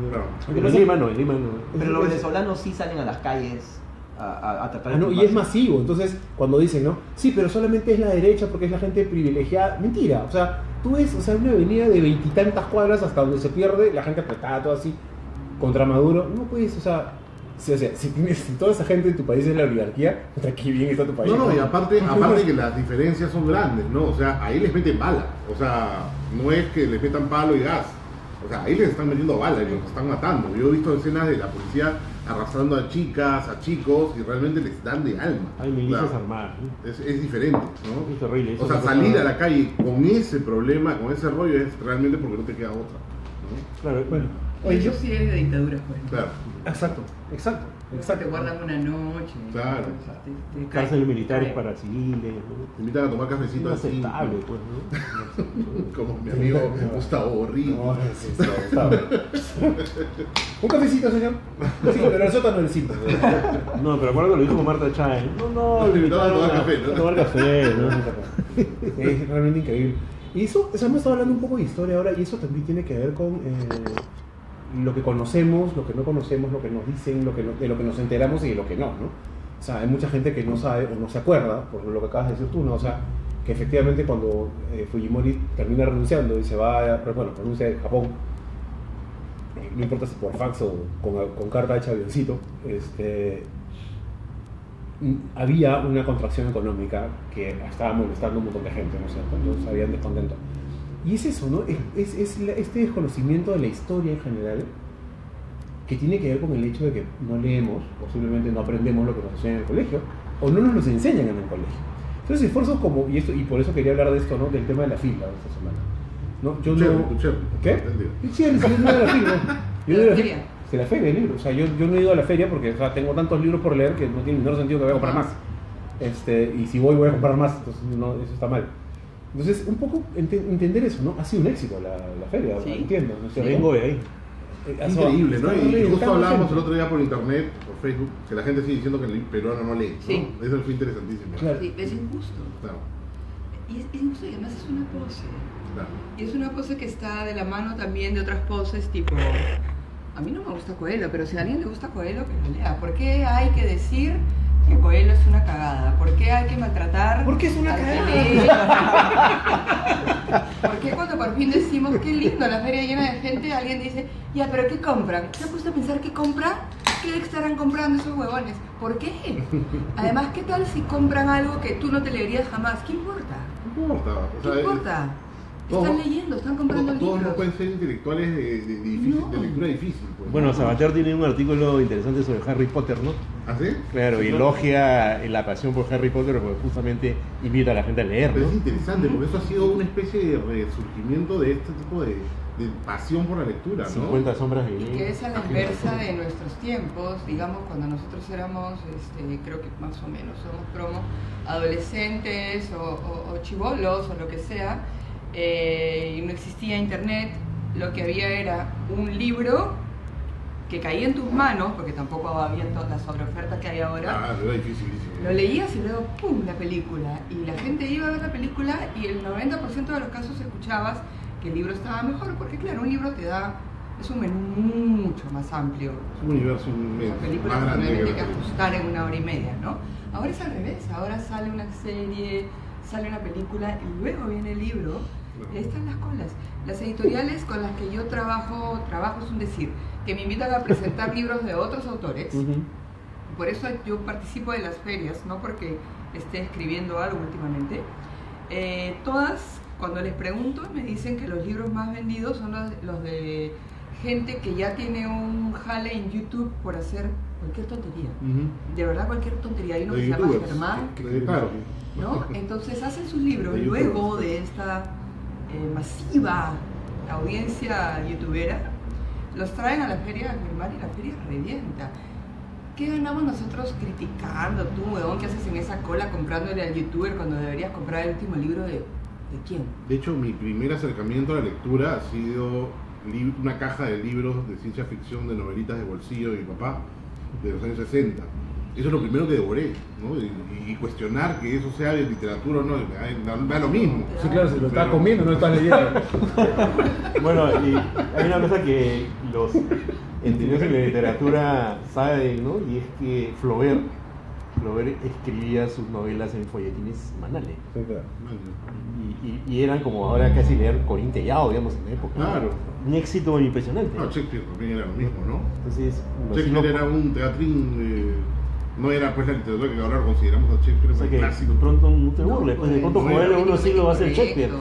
Claro. Pero en Lima no, en Lima no. Pero los venezolanos sí salen a las calles a tratar Ah, no, y tumbarse. es masivo, entonces cuando dicen, ¿no? Sí, pero solamente es la derecha porque es la gente privilegiada. Mentira, o sea, tú ves, o sea, una avenida de 20 y tantas cuadras hasta donde se pierde, la gente apretada, todo así, contra Maduro. No puedes, o sea, si toda esa gente en tu país es la oligarquía, contra qué bien está tu país. No, y aparte que las diferencias son grandes, ¿no? O sea, ahí les meten bala. O sea, no es que les metan palo y gas. O sea, ahí les están metiendo bala y los están matando. Yo he visto escenas de la policía arrastrando a chicas, a chicos, y realmente les dan de alma. Hay milicias Claro. armadas. ¿no? Es diferente, ¿no? Es terrible. eso O sea, es una salir cosa- a la calle con ese problema, con ese rollo, es realmente porque no te queda otra, ¿no? Claro, Bueno, Eso sí es de dictaduras, por ejemplo. Claro. exacto. O sea, te guardan una noche. Claro. o sea, te cae- cárceles militares cae. para civiles. ¿no? Te invitan a tomar cafecito así, Inaceptable, pues, ¿no? como mi amigo Gustavo Borri. No, sí, sí, está bien. Un cafecito, señor. Sí, pero el sótano del 5. No, pero acuerdo que lo dijo Marta Chay. No, Te le invitaban a tomar invitaron café, ¿no? a tomar café, ¿no? Es realmente increíble. Y eso, hemos estado hablando un poco de historia ahora, y eso también tiene que ver con lo que conocemos, lo que no conocemos, lo que nos dicen, de lo que nos enteramos y de lo que no, ¿no? O sea, hay mucha gente que no sabe o no se acuerda, por lo que acabas de decir tú, ¿no? O sea, que efectivamente cuando Fujimori termina renunciando y se va, bueno, renuncia de Japón, no importa si por fax o con carta hecha avioncito, había una contracción económica que estaba molestando a un montón de gente, ¿no es cierto? Entonces habían descontento. Y es eso, ¿no? Es este desconocimiento de la historia en general, que tiene que ver con el hecho de que no leemos, posiblemente no aprendemos lo que nos enseñan en el colegio, o no nos lo enseñan en el colegio. Entonces esfuerzos como, y por eso quería hablar de esto, ¿no? Del tema de la fila de esta semana. ¿No? Yo no... ¿Qué? Sí, yo no he ido a la fila. Yo no he ido a la feria. De la feria de libros. O sea, yo no he ido a la feria porque, o sea, tengo tantos libros por leer que no tiene ningún sentido que voy a comprar más. Y si voy a comprar más, entonces no, eso está mal. Entonces, un poco entender eso, ¿no? Ha sido un éxito la feria, sí. Entiendo. ¿No? Sí. Vengo de ahí. Increíble, ¿no? Y justo hablábamos el otro día por internet, por Facebook, que la gente sigue diciendo que el peruano no lee, ¿no? Sí. Eso fue interesantísimo. Claro. Sí, es injusto. Claro. Y es injusto y además es una pose. Claro. Y es una pose que está de la mano también de otras poses tipo... A mí no me gusta Coelho, pero si a alguien le gusta Coelho, que lo lea. ¿Por qué hay que decir que Coelho es una cagada? ¿Por qué hay que maltratar? ¿Por qué es una al que cagada? lee? ¿Por qué cuando por fin decimos qué lindo, la feria llena de gente, alguien dice, ya, pero ¿qué compran? ¿Te has puesto a pensar qué compran? ¿Qué estarán comprando esos huevones? ¿Por qué? Además, ¿qué tal si compran algo que tú no te leerías jamás? ¿Qué importa? No importa. O sea, ¿Qué importa? todos- Están leyendo, están comprando Todos no libros. pueden ser intelectuales de lectura difícil. Pues. Bueno, Sabater tiene un artículo interesante sobre Harry Potter, ¿no? ¿Ah, sí? Claro, y elogia la pasión por Harry Potter porque justamente invita a la gente a leer, Pero ¿no? es interesante porque eso ha sido una especie de resurgimiento de este tipo de pasión por la lectura, ¿no? 50 sombras de Y Grey. que es a la inversa de nuestros tiempos, digamos, cuando nosotros éramos, creo que más o menos somos promo, adolescentes o chibolos o lo que sea, y no existía internet, lo que había era un libro que caía en tus manos, porque tampoco había todas las sobreofertas que hay ahora. Ah, era dificilísimo. Lo leías y luego ¡pum! La película. Y la gente iba a ver la película y el 90% de los casos escuchabas que el libro estaba mejor, porque claro, un libro te da, es un menú mucho más amplio. Es un universo La película más grande tiene que que la ajustar en 1 hora y media, ¿no? Ahora es al revés, ahora sale una serie, sale una película y luego viene el libro. Y ahí están las colas. Las editoriales con las que yo trabajo es un decir, que me invitan a presentar libros de otros autores. Por eso yo participo de las ferias, no porque esté escribiendo algo últimamente. Todas, cuando les pregunto, me dicen que los libros más vendidos son los de gente que ya tiene un jale en YouTube por hacer cualquier tontería. De verdad, cualquier tontería. Hay uno que se llama Germán, Claro. ¿no? Entonces hacen sus libros De luego youtubers. de esta masiva audiencia youtubera, los traen a la feria normal y la feria revienta. ¿Qué ganamos nosotros criticando, tú, huevón, que haces en esa cola comprándole al youtuber cuando deberías comprar el último libro de quién? De hecho, mi primer acercamiento a la lectura ha sido una caja de libros de ciencia ficción, de novelitas de bolsillo de mi papá, de los años 60. Eso es lo primero que devoré, ¿no? Y cuestionar que eso sea de literatura o no, da lo mismo. Sí, claro, si lo estás comiendo, no estás leyendo. Bueno, y hay una cosa que los entendidos en la literatura saben, ¿no? Y es que Flaubert escribía sus novelas en folletines semanales. Sí, claro. Y eran como ahora casi leer Corín Tellado, digamos, en la época. ¿no? Claro. Un éxito impresionante. No, Shakespeare también era lo mismo, ¿no? Entonces, Shakespeare era un teatrín, no era pues la literatura que ahora consideramos a Shakespeare o sea como que clásico. de pronto no te burles, pues de pronto no, Coelho no, uno siglo va a ser Shakespeare.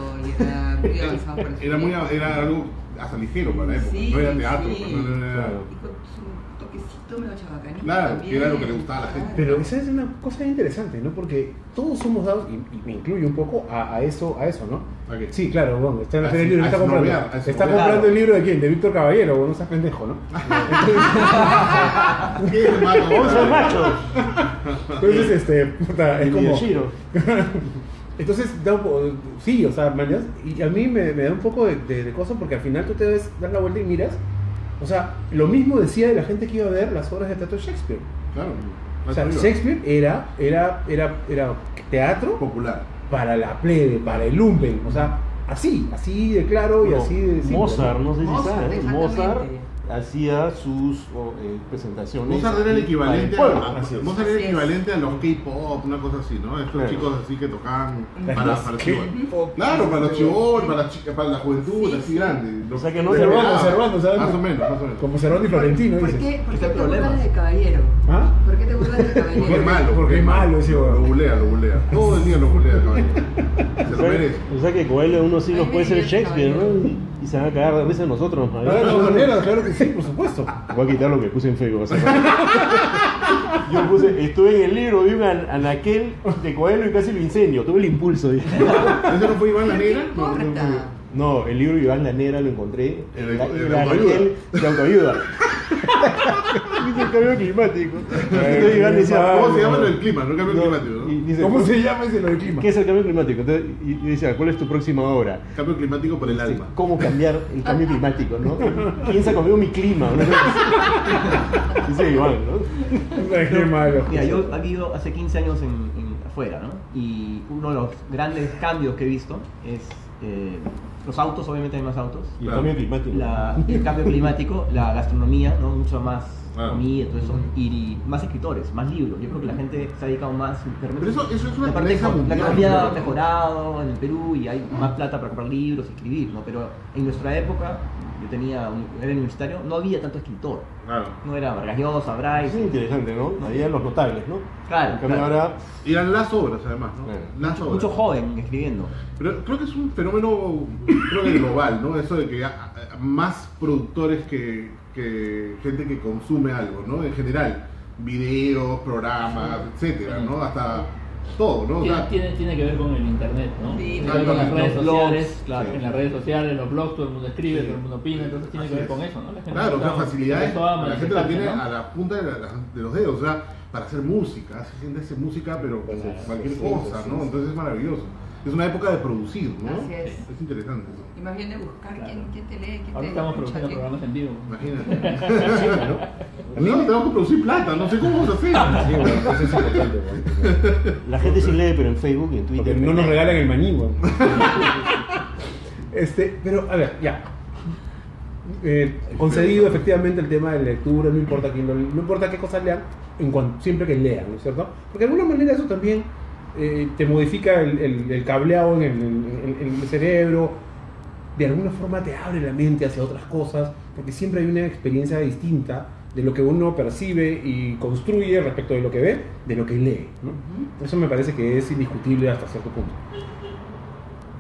Era algo hasta ligero para la época, Sí, no era teatro, sí. pues, no era... Claro. Y con su toquecito medio chabacanito. Claro, también. que era lo que le gustaba a la gente. Pero esa es una cosa interesante, ¿no? Porque todos somos dados, y me incluye un poco, a eso, ¿no? ¿A qué? Sí, claro, bueno, está en la A feria del libro, a está comprando. esnobear, a Está esnobear. comprando el libro de quién, de Víctor Caballero, bueno, no seas pendejo, ¿no? ¿Qué hermano? 11 machos. Entonces, puta, es Y como... Miyashiro. Entonces, sí, o sea, mañas, y a mí me da un poco de cosa porque al final tú te das la vuelta y miras, o sea, lo mismo decía de la gente que iba a ver las obras de teatro de Shakespeare. Claro. O sea, Shakespeare era teatro Popular. para la plebe, para el lumpen, o sea, así de claro y Bueno, así de simple, Mozart, ¿no? no sé si Mozart, sabes, exactamente. Mozart hacía sus presentaciones. Mozart era el equivalente para el pueblo. Así es. Mozart era el Así es. equivalente a los K-pop, una cosa así, ¿no? Estos Claro. chicos así que tocaban para Los chivolos. K-pop. Claro, para los chivolos, para las chicas, para la juventud, Sí, así sí. grande. O sea que no De se verdad. van, ¿sabes? Más o menos. Como Cerrón y Florentino, ¿Por dices. qué, por Ese qué te problema. burlas de caballero? ¿Ah? ¿Por qué te burlas de caballero? Porque es malo. Porque es malo ese Lo huevón. googlea. Todo el día lo googlea, caballero. Se lo merece. O sea que Coelho unos siglos Ay, puede ser mira, Shakespeare, ¿no? caballero. Y se van a cagar de risa en nosotros. ¿no? De todas maneras, claro que sí, por supuesto. Voy a quitar lo que puse en Facebook. O sea, yo puse, estuve en el libro, vi un anaquel de Coelho y casi lo incendio. Tuve el impulso. Dije. ¿Ese no fue Iván la Negra? No, no importa. No, el libro de Iván la Negra lo encontré El en de el autoayuda. anaquel de autoayuda. Dice el cambio climático. Entonces Iván decía, ¿Cómo se llama lo del clima? No cambio climático, y ¿no? dice, ¿Cómo se llama ese lo del clima? ¿qué es el cambio climático? Entonces, y decía, ¿cuál es tu próxima obra? Cambio climático por el Dice, alma. ¿cómo cambiar el cambio climático? ¿No? Piensa conmigo mi clima. ¿No? Dice Iván, ¿no? Ay, qué malo. Mira, yo he vivido hace 15 años afuera, ¿no? Y uno de los grandes cambios que he visto es los autos, obviamente hay más autos. Y el Claro. cambio climático. El cambio climático, la gastronomía, ¿no? Mucho más Claro. comida, todo eso, y más escritores, más libros. Yo creo que la gente se ha dedicado más. Pero eso es una la parte tendencia la mundial, economía ha ¿no? mejorado en el Perú y hay más plata para comprar libros y escribir, ¿no? Pero en nuestra época, era universitario, no había tanto escritor. Claro. No era Vargas Llosa, Es Bryce. interesante, ¿no? Había los notables, ¿no? Claro, En cambio claro. ahora, Y eran las obras, además, ¿no? Claro. Las obras. Mucho joven escribiendo. Pero creo que es un fenómeno, creo que global, ¿no? Eso de que más productores que gente que consume algo, ¿no? En general, videos, programas, etcétera, ¿no? Hasta todo, ¿no? O sea, Tiene que ver con el internet, ¿no? Sí, Tiene que ver con las redes los blogs, sociales, claro. en las redes sociales, los blogs, todo el mundo escribe, Sí. todo el mundo opina, entonces tiene Así que ver es. con eso, ¿no? La gente claro, o sea, empezó- facilidades, empezó a la gente la tiene manifestarse, ¿no? a la punta de los dedos, o sea, para hacer música, hace gente hace música, pero cualquier sí, cosa, sí, ¿no? sí. Entonces es maravilloso. Es una época de producir, ¿no? Así es. Es interesante eso. Y más bien de buscar quién te lee, quién Ahora te estamos escucha, produciendo quién- programas en vivo. Imagínate. No, tenemos que producir plata, no sé cómo vamos a hacer. Sí, bueno, eso es importante, bueno. la gente sí lee, pero en Facebook y en Porque Twitter. no nos regalan el maní, weón. Pero, a ver, ya. Concedido efectivamente el tema de lectura, no importa quién no importa qué cosas lean, siempre que lean, ¿no es cierto? Porque de alguna manera eso también te modifica el cableado en el cerebro, de alguna forma te abre la mente hacia otras cosas, porque siempre hay una experiencia distinta de lo que uno percibe y construye respecto de lo que ve, de lo que lee, ¿no? Eso me parece que es indiscutible hasta cierto punto.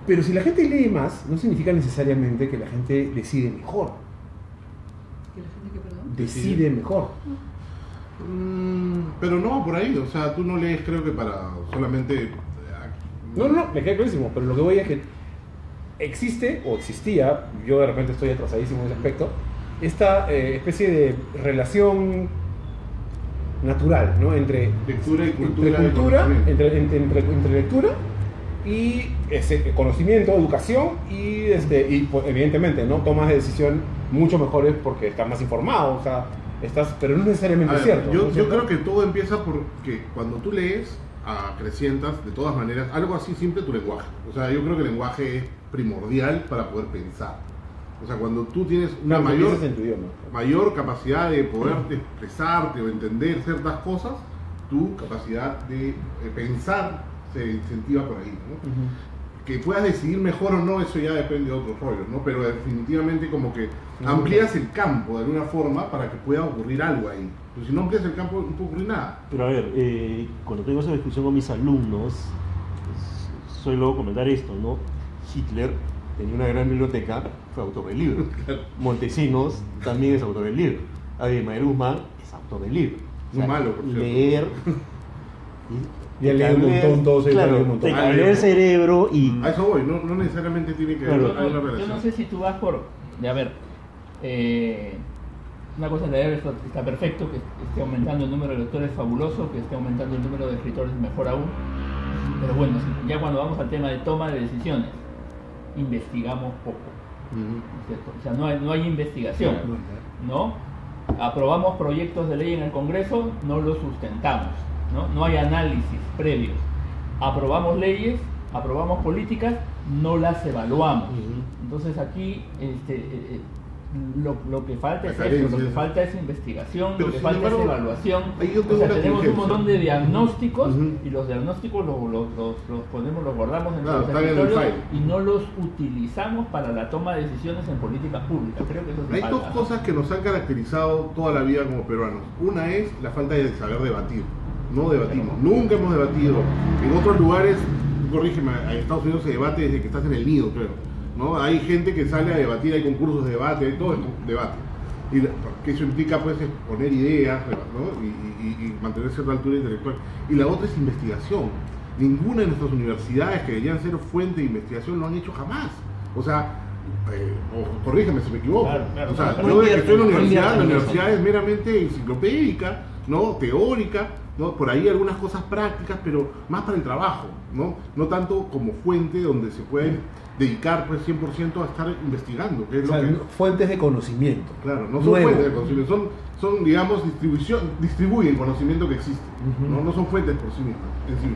Pero si la gente lee más, no significa necesariamente que la gente decide mejor. ¿Que la gente que, perdón? Decide mejor. Pero no, por ahí, o sea, tú no lees creo que para solamente... No, me queda clarísimo, pero lo que voy es que existe o existía, yo de repente estoy atrasadísimo en ese aspecto, esta especie de relación natural, ¿no? Entre Lectura y cultura. entre y conocimiento. entre lectura y ese conocimiento, educación y pues, evidentemente, ¿no? Tomas de decisión mucho mejores porque estás más informado, o sea, pero no necesariamente A es ver, cierto. yo ¿no es cierto? creo que todo empieza porque cuando tú lees, acrecientas de todas maneras algo así simple tu lenguaje. O sea, yo creo que el lenguaje es primordial para poder pensar. O sea, cuando tú tienes una No, mayor, piensas en tu idioma. mayor capacidad de poder expresarte o entender ciertas cosas, tu capacidad de pensar se incentiva por ahí, ¿no? Que puedas decidir mejor o no, eso ya depende de otros rollos, ¿no? Pero definitivamente como que amplías el campo de alguna forma para que pueda ocurrir algo ahí. Pero si no amplías el campo, no puede ocurrir nada. Pero a ver, cuando tengo esa discusión con mis alumnos, suelo comentar esto, ¿no? Hitler tenía una gran biblioteca, fue autor del libro. Montesinos también es autor del libro. Abimael Guzmán es autor del libro. Muy malo, por cierto. Leer... Ya leí un montón, todos ellos claro, leí un montón. te cambia el cerebro y... A eso voy, no necesariamente tiene que Claro. haber una Yo relación. no sé si tú vas por. A ver. Una cosa es leer, está perfecto, que esté aumentando el número de lectores, fabuloso, que esté aumentando el número de escritores, mejor aún. Pero bueno, ya cuando vamos al tema de toma de decisiones, investigamos poco. ¿No es cierto? O sea, no hay investigación, ¿no? Aprobamos proyectos de ley en el Congreso, no los sustentamos, ¿no? No hay análisis previos. Aprobamos leyes, aprobamos políticas, no las evaluamos. Entonces aquí Lo que falta La es carencia, eso, lo que ¿no? falta es investigación, Pero lo que sin falta embargo, es evaluación. ahí yo tengo O sea, una tenemos un contingencia. montón de diagnósticos y los diagnósticos los ponemos, los guardamos en Claro, los están en el escritorios file. y no los utilizamos para la toma de decisiones en políticas públicas. Creo que eso sí Hay falta, dos ¿no? cosas que nos han caracterizado toda la vida como peruanos. Una es la falta de saber debatir. No debatimos, nunca hemos debatido. En otros lugares, corrígeme, en Estados Unidos se debate desde que estás en el nido, creo. ¿No? Hay gente que sale a debatir, hay concursos de debate, hay todo es debate. Y que eso implica pues exponer ideas, ¿no? y mantener cierta altura intelectual. Y la otra es investigación. Ninguna de nuestras universidades que deberían ser fuente de investigación lo han hecho jamás. O sea, corrígeme si me equivoco. Claro, o sea, claro. yo desde que estoy en la No invierten en universidad eso. es meramente enciclopédica, ¿no? Teórica, ¿no? Por ahí algunas cosas prácticas, pero más para el trabajo, ¿no? No tanto como fuente donde se pueden dedicar pues 100% a estar investigando, que es O lo sea, que... fuentes de conocimiento. Claro, no son Nuevo. fuentes de conocimiento, son digamos, distribuyen conocimiento que existe, Ujú. no son fuentes por sí mismas, en sí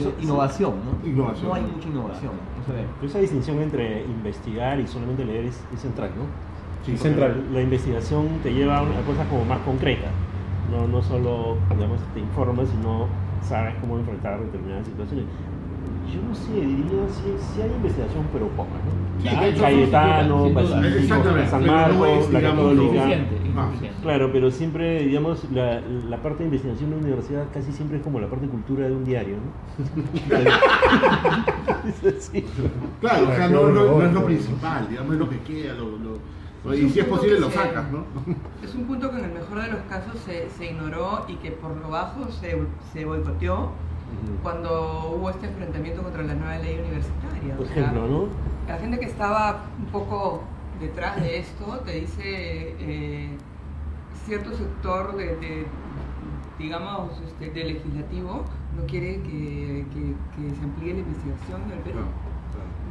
mismas. Innovación, ¿no? Innovación. No hay mucha innovación. Eso es. Pero esa distinción entre investigar y solamente leer es central, ¿no? Sí, Porque central. La investigación te lleva a una cosa como más concreta. No solo, digamos, te informas, sino sabes cómo enfrentar determinadas situaciones. Yo no sé, diría si hay investigación, pero poca, ¿no? Sí, Claro, de hecho, Cayetano, sin duda. Basílico, Exactamente, San pero no Marcos, es, la digamos, Católica. Insuficiente, Ah, insuficiente. Claro, pero siempre, digamos, la parte de investigación de la universidad casi siempre es como la parte de cultura de un diario, ¿no? Es así. Claro, o sea, Claro, no es lo claro. principal, digamos, es lo que queda, y si es posible lo sacas, ¿no? Es un punto que en el mejor de los casos se ignoró y que por lo bajo se boicoteó cuando hubo este enfrentamiento contra la nueva ley universitaria. Por O sea, ejemplo, ¿no? la gente que estaba un poco detrás de esto te dice cierto sector digamos, del legislativo no quiere que se amplíe la investigación en el Perú.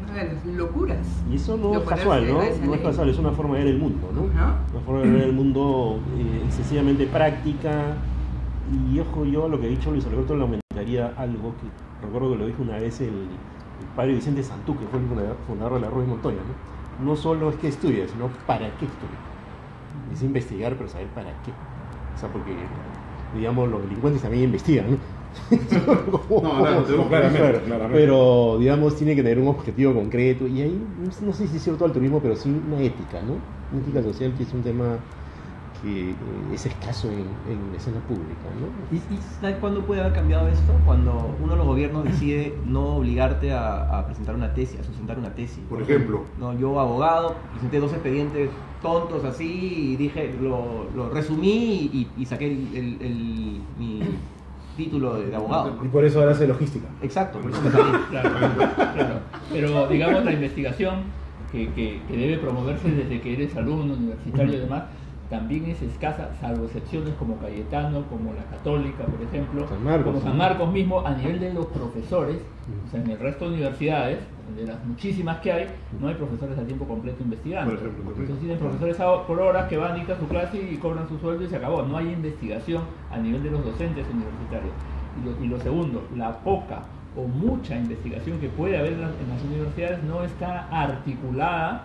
Una de las locuras. Y eso no de es casual, ¿no? oponerse a esa No es ley. casual, es una forma de ver el mundo, ¿no? Ajá. Una forma de ver el mundo excesivamente práctica. Y ojo, yo a lo que ha dicho Luis Alberto le aumentaría algo que recuerdo que lo dijo una vez el padre Vicente Santú, que fue el fundador de la Ruiz Montoya, ¿no? No solo es que estudia, sino para qué estudia. Es investigar, pero saber para qué. O sea, porque, digamos, los delincuentes también investigan, ¿no? Claro, claramente. Pero, digamos, tiene que tener un objetivo concreto. Y ahí, no sé si es cierto altruismo, pero sí una ética, ¿no? Una ética social que es un tema que es escaso en la escena pública, ¿no? ¿Y sabes cuándo puede haber cambiado esto? Cuando uno de los gobiernos decide no obligarte a presentar una tesis, a sustentar una tesis. Por ejemplo. No, yo abogado, presenté 2 expedientes tontos así y dije, lo resumí y saqué mi título de abogado. Y por eso ahora hace logística. Exacto, por eso me salí. Claro, claro. Pero digamos la investigación que debe promoverse desde que eres alumno, universitario y demás, también es escasa, salvo excepciones como Cayetano, como la Católica, por ejemplo, San Marcos, como San ¿no? Marcos mismo, a nivel de los profesores, o sea, en el resto de universidades, de las muchísimas que hay, no hay profesores a tiempo completo investigando. Por ejemplo, también. Entonces tienen profesores por horas que van, dictan su clase y cobran su sueldo y se acabó. No hay investigación a nivel de los docentes universitarios. Y lo segundo, la poca o mucha investigación que puede haber en las universidades no está articulada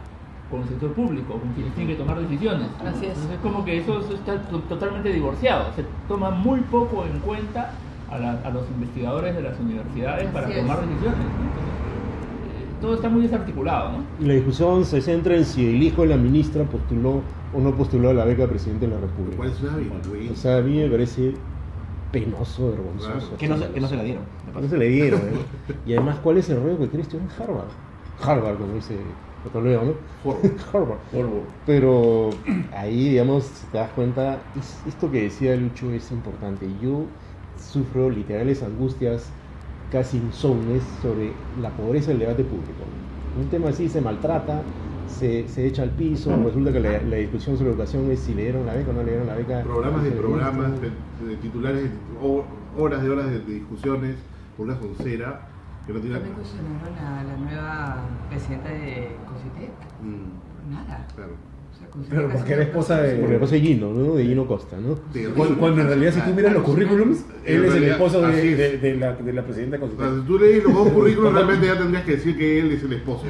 con el sector público, con quienes tienen que tomar decisiones. Así es. Entonces es como que eso está totalmente divorciado. Se toma muy poco en cuenta a los investigadores de las universidades para Así es. tomar decisiones, ¿no? Entonces, todo está muy desarticulado, ¿no? Y la discusión se centra en si el hijo de la ministra postuló o no postuló a la beca de presidente de la República. ¿Cuál es una O vergüenza? sea, a mí me parece penoso, vergonzoso. Claro. Que no se la dieron. de paso. No se le dieron, ¿eh? Y además, ¿cuál es el rollo que quiere estudiar en Harvard? Harvard, como dice Toledo, ¿no? Harvard. Pero ahí, digamos, si te das cuenta, esto que decía Lucho es importante. Yo sufro literales angustias, casi insomnes, sobre la pobreza del debate público. Un tema así se maltrata, se echa al piso, resulta que la discusión sobre educación es si le dieron la beca o no le dieron la beca. Programas de titulares, horas de discusiones, por una soncera que no tiene... También cuestionaron a la nueva presidenta de COSITEC. Mm, Nada. claro. Pero porque era esposa Porque de... después es Gino, ¿no? De Gino Costa, ¿no? Cuando en realidad si tú miras los currículums, En él es el realidad, esposo así es. de la presidenta O sea, constitucional. si tú lees los dos currículos, realmente ya tendrías que decir que él es el esposo.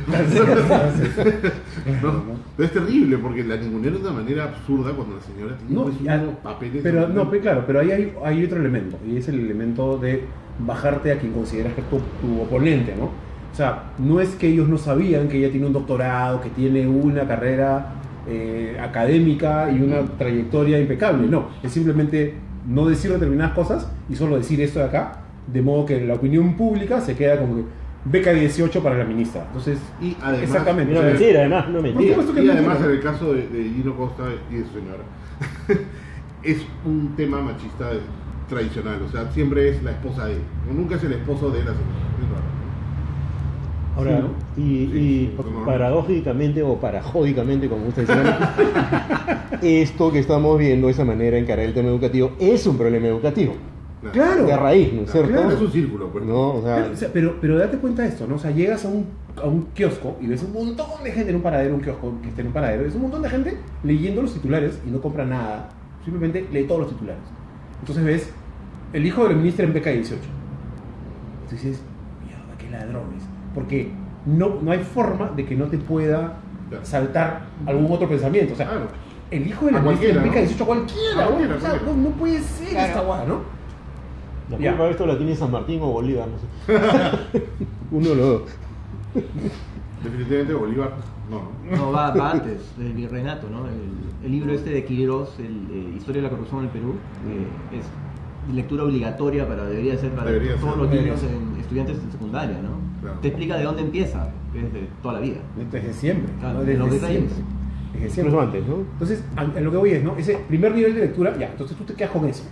¿No? Pero es terrible porque la ningunera es de una manera absurda cuando la señora tiene No, pues, ya, unos papeles. pero no, pues, claro, pero ahí hay otro elemento, y es el elemento de bajarte a quien consideras que es tu oponente, ¿no? O sea, no es que ellos no sabían que ella tiene un doctorado, que tiene una carrera académica y una trayectoria impecable, no, es simplemente no decir determinadas cosas y solo decir esto de acá, de modo que la opinión pública se queda como que beca 18 para la ministra. Entonces, Y además, exactamente. No, o sea, mentira, además, no mentira. supuesto que y es además mentira. en el caso de Gino Costa y de su señora, es un tema machista tradicional, o sea, siempre es la esposa de, nunca es el esposo de la señora. Es raro, ¿no? Ahora, Sí, y ¿no? paradójicamente o parajódicamente, como gusta decir, esto que estamos viendo, esa manera de encarar el tema educativo, es un problema educativo. Claro. De raíz, ¿no es cierto? Claro. Es un círculo, pues. No, o sea, Pero date cuenta de esto, ¿no? O sea, llegas a un kiosco y ves un montón de gente en un paradero, un kiosco que está en un paradero, es un montón de gente leyendo los titulares y no compra nada, simplemente lee todos los titulares. Entonces ves, el hijo de la ministra en beca 18. Entonces dices, mierda, qué ladrones. Porque no hay forma de que no te pueda saltar algún otro pensamiento. O sea, Claro. el hijo de la A ministra en cualquiera, beca ¿no? 18 cualquiera, A cualquiera, ¿no? O sea, cualquiera. no puede ser Claro. esta guada, ¿no? la Ya. culpa de esto la tiene San Martín o Bolívar, no sé. Uno de los dos. Definitivamente Bolívar, no. No, va antes, del virreinato, ¿no? El libro este de Quiroz, Historia de la corrupción en el Perú, es lectura obligatoria debería ser para Debería todos ser. los niños, estudiantes de secundaria, ¿no? Claro. Te explica de dónde empieza, desde toda la vida. Desde siempre. Claro, ¿no? de los Desde detalles. siempre. Desde Incluso siempre. antes, ¿no? Entonces, a lo que voy es, ¿no? Ese primer nivel de lectura, ya, entonces tú te quedas con eso.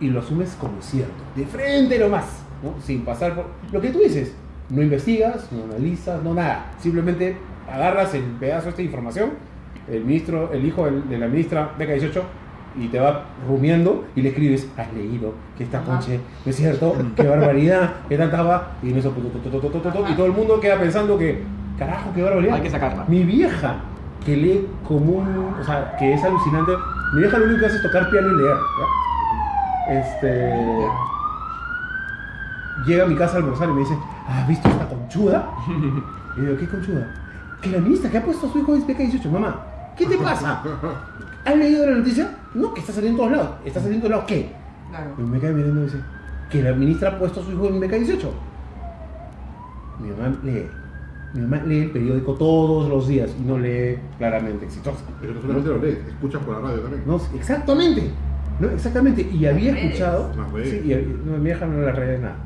Y lo asumes como cierto. De frente nomás, ¿no? Sin pasar por... Lo que tú dices, no investigas, no analizas, no nada. Simplemente agarras el pedazo de información, el hijo de la ministra beca 18, y te va rumiando y le escribes, has leído que esta conche, ¿no es cierto? Qué barbaridad, qué tanta va, y en eso, y todo el mundo queda pensando que, carajo, qué barbaridad. Hay que sacarla. Mi vieja, que lee como o sea, que es alucinante, mi vieja lo único que hace es tocar piano y leer, ¿ya? Llega a mi casa a almorzar y me dice, ¿has visto esta conchuda? Y yo digo, ¿qué conchuda? Que la ministra que ha puesto a su hijo en beca 18, mamá, ¿qué te pasa? ¿Has leído la noticia? No, que está saliendo en todos lados. ¿Está saliendo en todos lados qué? Claro. Y me queda mirando y dice, que la ministra ha puesto a su hijo en beca 18. Mi mamá lee el periódico todos los días y no lee claramente Exitosa. Pero no solamente lo lees, escuchas por la radio también. No, exactamente. No, exactamente. Y había Las redes. escuchado. Las redes. Sí, no, mi vieja no las redes nada.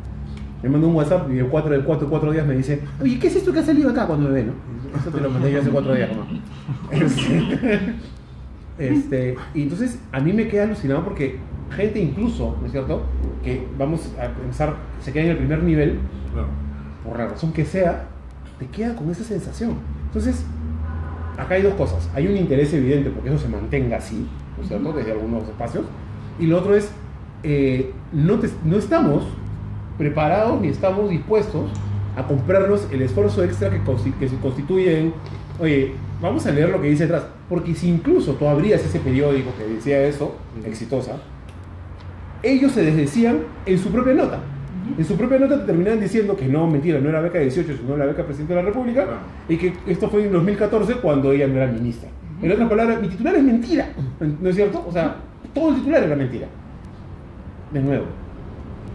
Me mandó un WhatsApp y en 4 días me dice, oye, ¿qué es esto que ha salido acá cuando me ve, no? Eso te lo mandé yo hace 4 días, ¿no? Y entonces a mí me queda alucinado porque gente incluso, ¿no es cierto? Que vamos a pensar, se queda en el primer nivel, Claro. por la razón que sea, te queda con esa sensación. Entonces, acá hay dos cosas. Hay un interés evidente porque eso se mantenga así, ¿no es cierto? Desde algunos espacios. Y lo otro es, no estamos preparados ni estamos dispuestos a comprarnos el esfuerzo extra que se constituye en, oye, vamos a leer lo que dice atrás. Porque si incluso tú abrías ese periódico que decía eso, Exitosa, ellos se desdecían en su propia nota. En su propia nota te terminaban diciendo que no, mentira, no era beca 18, sino la beca Presidente de la República, Claro. y que esto fue en 2014 cuando ella no era ministra. En otras palabras, mi titular es mentira, ¿no es cierto? O sea, todo el titular era mentira. De nuevo,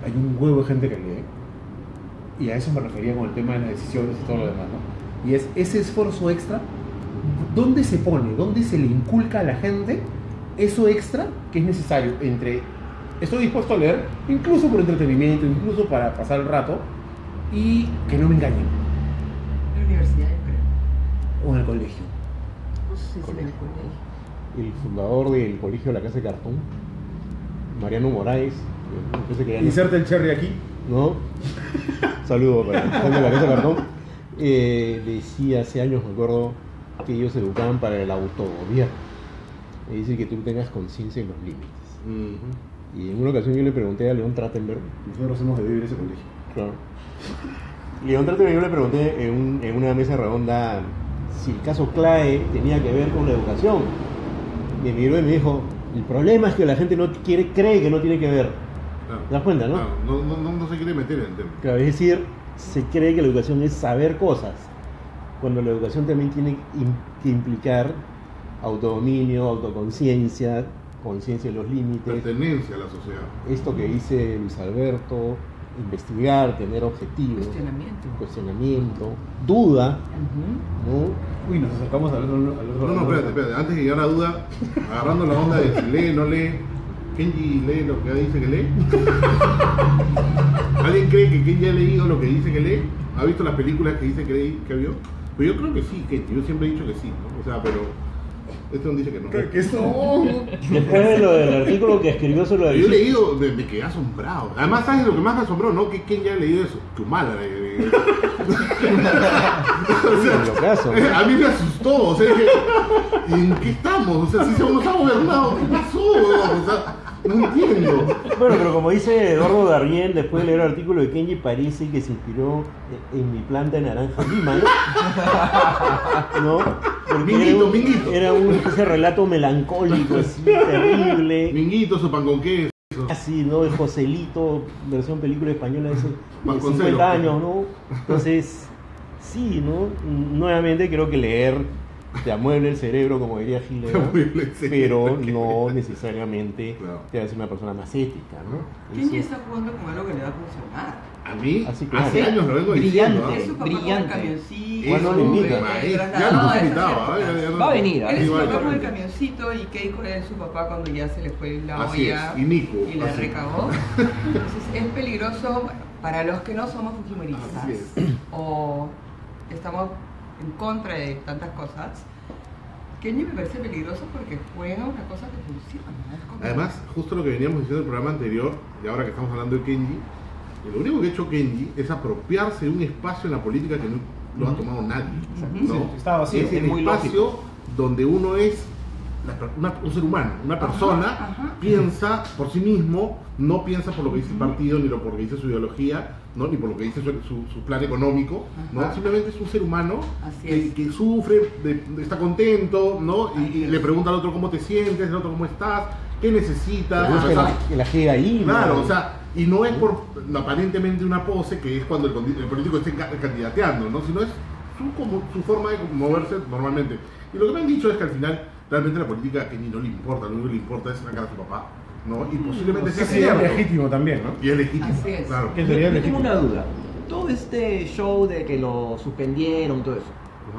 hay un huevo de gente que lee, y a eso me refería con el tema de las decisiones y todo lo demás, ¿no? Y es ese esfuerzo extra, ¿dónde se pone? ¿Dónde se le inculca a la gente eso extra que es necesario entre estoy dispuesto a leer, incluso por entretenimiento, incluso para pasar el rato, y que no me engañen? En la universidad, yo creo. O en el colegio. No sé si en el colegio. El fundador del colegio La Casa de Cartón, Mariano Moraes, me parece que ya no- Inserta el cherry aquí. ¿no? Saludo para el gente de La Casa de Cartón. Decía hace años, me acuerdo, que ellos se educaban para el autogobierno. Es decir, que tú tengas conciencia de los límites. Y en una ocasión yo le pregunté a León Trachtenberg, Nosotros hemos de vivir ese colegio. claro. León Trachtenberg, yo le pregunté en una mesa redonda si el caso CLAE tenía que ver con la educación. Me miró y me dijo, el problema es que la gente cree que no tiene que ver. Claro. ¿Te das cuenta, no? Claro, no se quiere meter en el tema. Claro, es decir, se cree que la educación es saber cosas, cuando la educación también tiene que implicar autodominio, autoconciencia, conciencia de los límites. Pertenencia a la sociedad. Esto que dice Luis Alberto, investigar, tener objetivos, cuestionamiento, duda, ¿no? Uy, nos acercamos al otro. No, espérate. Antes de llegar a duda, agarrando la onda de si lee, no lee. ¿Kenji lee lo que dice que lee? ¿Alguien cree que Kenji ha leído lo que dice que lee? ¿Ha visto las películas que dice que vio? Pues yo creo que sí, Kenji. Yo siempre he dicho que sí, ¿no? O sea, pero este no dice que no. Que eso. Después de lo del artículo que escribió sobre la Yo he visita, leído, me quedé asombrado. Además, ¿sabes lo que más me asombró? No que Kenji haya leído eso. Chumala. O sea, en lo caso, a mí me asustó. O sea, dije, ¿en qué estamos? O sea, si se nos ha gobernado, ¿qué pasó? O sea, no entiendo. Bueno, pero como dice Eduardo Darien, después de leer el artículo de Kenji, parece que se inspiró en mi planta de naranja lima, ¿no? Porque Minguito. era ese relato melancólico, así, terrible. Minguito, su pan con queso. Así, ¿no? De Joselito, versión película española de hace Vasconcelos. 50 años, ¿no? Entonces, sí, ¿no? Nuevamente creo que leer te amueble el cerebro, como diría Gil, pero no necesariamente te hace una persona más ética, ¿no? Kenji está jugando con algo que le va a funcionar. A mí, Así que hace años lo vengo brillante. diciendo. Es su papá con el Brillante. camioncito. Bueno, le invita. Ya nos invitaba. Va a venir, Él es su va papá con el venir. camioncito y Keiko es su papá cuando ya se le fue la Así olla es, y Nico, y la así. recagó. Entonces es peligroso bueno, para los que no somos fujimoristas Así es. o estamos en contra de tantas cosas. Kenji me parece peligroso porque juega una cosa que funciona. Es como- Además, justo lo que veníamos diciendo en el programa anterior, y ahora que estamos hablando de Kenji, lo único que ha hecho Kenji es apropiarse de un espacio en la política que no lo ha tomado nadie. ¿no? Sí, estaba vacío. Es el Es muy espacio donde uno es un ser humano, una persona, ajá. piensa por sí mismo, no piensa por lo que dice el partido, ni por lo que dice su ideología, ¿no? Ni por lo que dice su plan económico, ¿no? Ajá. Simplemente es un ser humano Así que, es. que sufre, está contento, ¿no? Y Así es. le pregunta al otro cómo te sientes, al otro cómo estás, qué necesitas. Busca O sea, la G ahí, ¿no? claro, o sea, y no es por aparentemente una pose que es cuando el político esté candidateando, ¿no? Sino es su forma de moverse normalmente. Y lo que me han dicho es que al final realmente la política a Kenji no le importa, lo único que le importa es sacar a su papá, ¿no? Y posiblemente sea Sí, sí, es cierto. legítimo también, ¿no? Y es legítimo, Así es. claro. Que sería Yo tengo legítimo. una duda. Todo este show de que lo suspendieron, todo eso,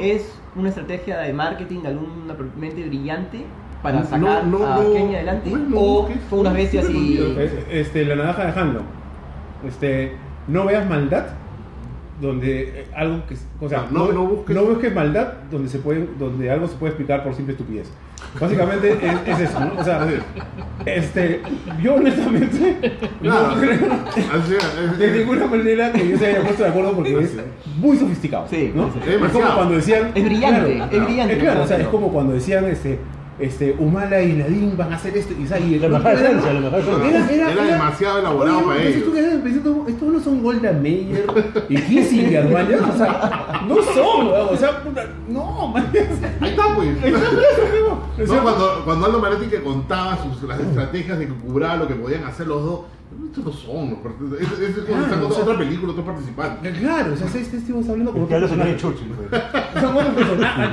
¿es una estrategia de marketing de alguna mente brillante para sacar a Kenji adelante? ¿O fue unas bestias y...? La naranja de Hanlo. No veas maldad donde algo que, o sea, No busques maldad donde algo se puede explicar por simple estupidez. Básicamente es eso, ¿no? O sea, yo honestamente Claro. no creo Así es, de ninguna manera que yo se haya puesto de acuerdo porque es muy sofisticado, Sí, ¿no? sí. Es Es como demasiado. cuando decían Es brillante, claro, es brillante. claro, o sea, es como cuando decían Humala y Nadine van a hacer esto y La mejor esencia, la mejor esencia. Era demasiado elaborado Oye, para entonces ellos. tú quedas pensando, estos no son Golda Meir y Kissinger, man, o sea, no son, weón, o sea, puta, no, man. Ahí está, pues. O sea, No, cuando Aldo Manetti que contaba las estrategias de que cubraba lo que podían hacer los dos, estos no son, es como Claro, están o sea, otra película, otros participantes. Claro, o sea, estamos hablando como Que habla sobre personajes. Churchill, pues. Son otros personajes,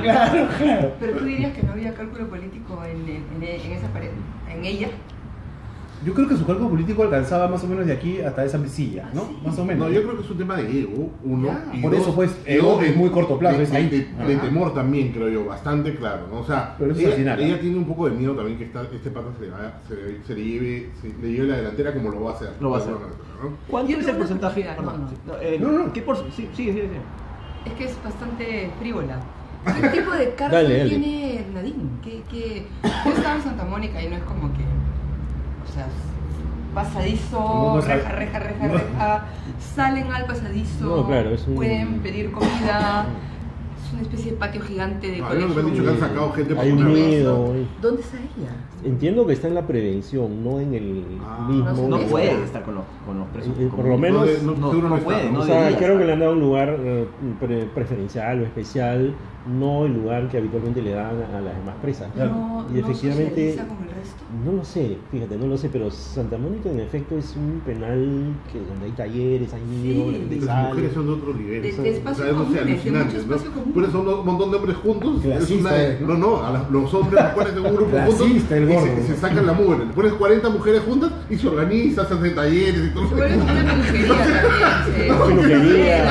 claro. Pero tú dirías que no había cálculo político en esa pared, en ella. Yo creo que su cálculo político alcanzaba más o menos de aquí hasta esa mesilla, ¿no? Más o menos. No, yo creo que es un tema de ego, uno. Ya. Y Por dos, eso, pues, y ego dos, es muy corto plazo, es ahí. De temor también, creo yo, bastante claro, ¿no? O sea, Pero eso es al final, ella ¿no? tiene un poco de miedo también que este pata se le lleve la delantera como lo va a hacer. Lo va a hacer. ¿no? ¿Cuánto Yo es el tengo una porcentaje? curiosidad, Perdón, No, no. ¿Qué sí, sí. Es que es bastante frívola. ¿Qué tipo de cárcel Dale. tiene Nadine? Yo estaba en Santa Mónica y no es como que, o sea, pasadizo, No sabe. reja, salen al pasadizo, No, claro, es un- pueden pedir comida, Es una especie de patio gigante de A mí me han dicho que han sacado gente por Hay un una vez. nido. ¿Dónde está ella? Entiendo que está en la prevención, no en el mismo. No puede estar con los presos. Por lo menos. seguro no puede, está, no O sea, debería creo que estar. le han dado un lugar preferencial o especial, no el lugar que habitualmente le dan a las demás presas. Y efectivamente, ¿No socializa con el resto? no lo sé, fíjate, no lo sé, pero Santa Mónica en efecto es un penal donde hay talleres, hay niños, la gente Las sale. mujeres son de otro nivel. De O sea, espacios no sé, comunes, de alucinantes, mucho ¿no? espacio común. Pones a un montón de hombres juntos. Es Clasista, una, no, los hombres los pones en un grupo juntos Clasista, el gordo. y se sacan la mugre. Le pones 40 mujeres juntas y se organizan, se hacen talleres y todo. Bueno, es una peluquería también. Peluquería.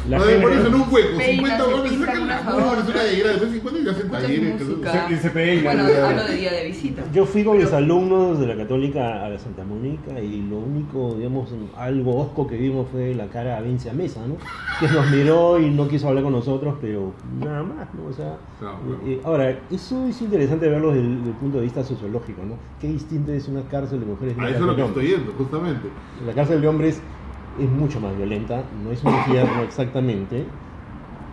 La La gente gente- pones en un hueco, Peinan, 50 se hombres se pintan sacan la unas mugre, a es una otras. llegada, después 50 y hacen Escuchas talleres. música. Y se peinan. Bueno, ¿no? hablo de día de visita. Yo fui con mis alumnos de la Católica a la Santa Mónica y lo único, digamos, algo osco que vimos fue la cara a Vince Mesa, ¿no? Que nos miró y no quiso hablar con nosotros, pero nada más, ¿no? O sea, Claro. ahora, eso es interesante verlo desde el punto de vista sociológico, ¿no? Qué distinto es una cárcel de mujeres y A una eso es lo cárcel que de estoy hombres. yendo, justamente. La cárcel de hombres es mucho más violenta, no es un infierno exactamente,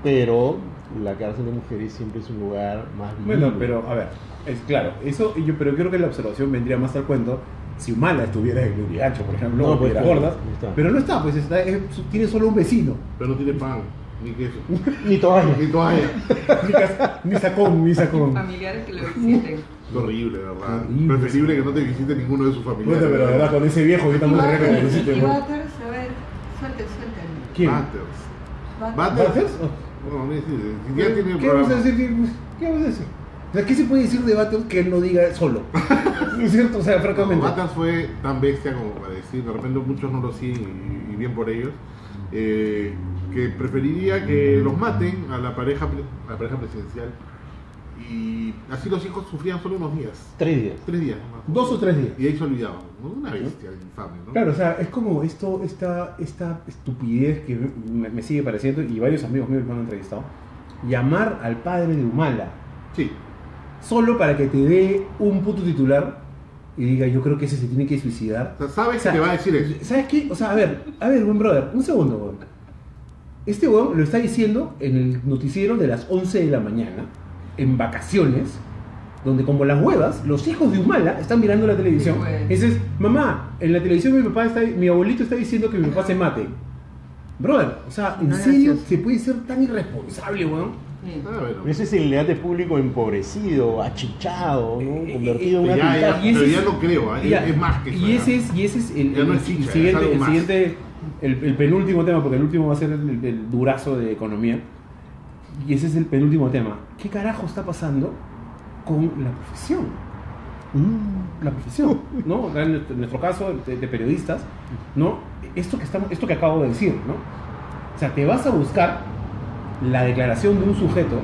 pero la cárcel de mujeres siempre es un lugar más Bueno, vivible. pero a ver, es claro, eso pero creo que la observación vendría más al cuento si Humala estuviera en Lurigancho, por ejemplo, No, o pues, estuviera gordas, no está. pero no está, pues tiene solo un vecino, Pero no tiene pan, ni queso, Ni toalla. ni toalla. ni sacón. Familiares que lo visiten. Es horrible, ¿verdad? Horrible. Preferible que no te visite ninguno de sus Bueno, familiares. pero la verdad, con ese viejo yo tampoco quería que me visite. Y ¿no? Butters, a ver, suelten. ¿Quién? Butters. Butters. ¿Butters? Bueno, a mí sí, si ya tiene ¿Qué vamos a programa. decir? ¿Qué vamos a decir? O sea, ¿qué se puede decir de Butters que él no diga solo? ¿No es cierto? O sea, francamente. Butters fue tan bestia como para decir, de repente muchos no lo siguen y bien por ellos, que preferiría que los maten a la pareja presidencial y así los hijos sufrían solo unos días. 3 días. 3 días nomás. 2 o 3 días. Y ahí se olvidaban, ¿no? Una bestia infame, ¿no? Claro, o sea, es como esta estupidez que me sigue pareciendo, y varios amigos míos me han entrevistado, llamar al padre de Humala Sí. solo para que te dé un puto titular y diga, yo creo que ese se tiene que suicidar. O sea, sabes O sea, que te va a decir eso. ¿Sabes qué? O sea, a ver, buen brother, un segundo, weón. Este weón lo está diciendo en el noticiero de las 11 de la mañana, en vacaciones, donde como las huevas, los hijos de Humala están mirando la televisión. Sí, pues. Y dices, mamá, en la televisión mi abuelito está diciendo que mi papá se mate. Brother, o sea, ¿en No es serio gracioso. se puede ser tan irresponsable, weón? Sí. Ah, bueno. Ese es el debate público empobrecido, achichado, ¿no? Convertido en una Ya, pintada. Y ese pero es- ya no creo, ¿eh? Ya, es más que eso. y ese ¿eh? es el, Ya no el es chicha, siguiente, es algo el más. siguiente, el penúltimo tema, porque el último va a ser el durazo de economía. Y ese es el penúltimo tema. ¿Qué carajo está pasando con la profesión? La profesión, ¿no? En nuestro caso de periodistas, ¿no? Esto que acabo de decir, ¿no? O sea, te vas a buscar la declaración de un sujeto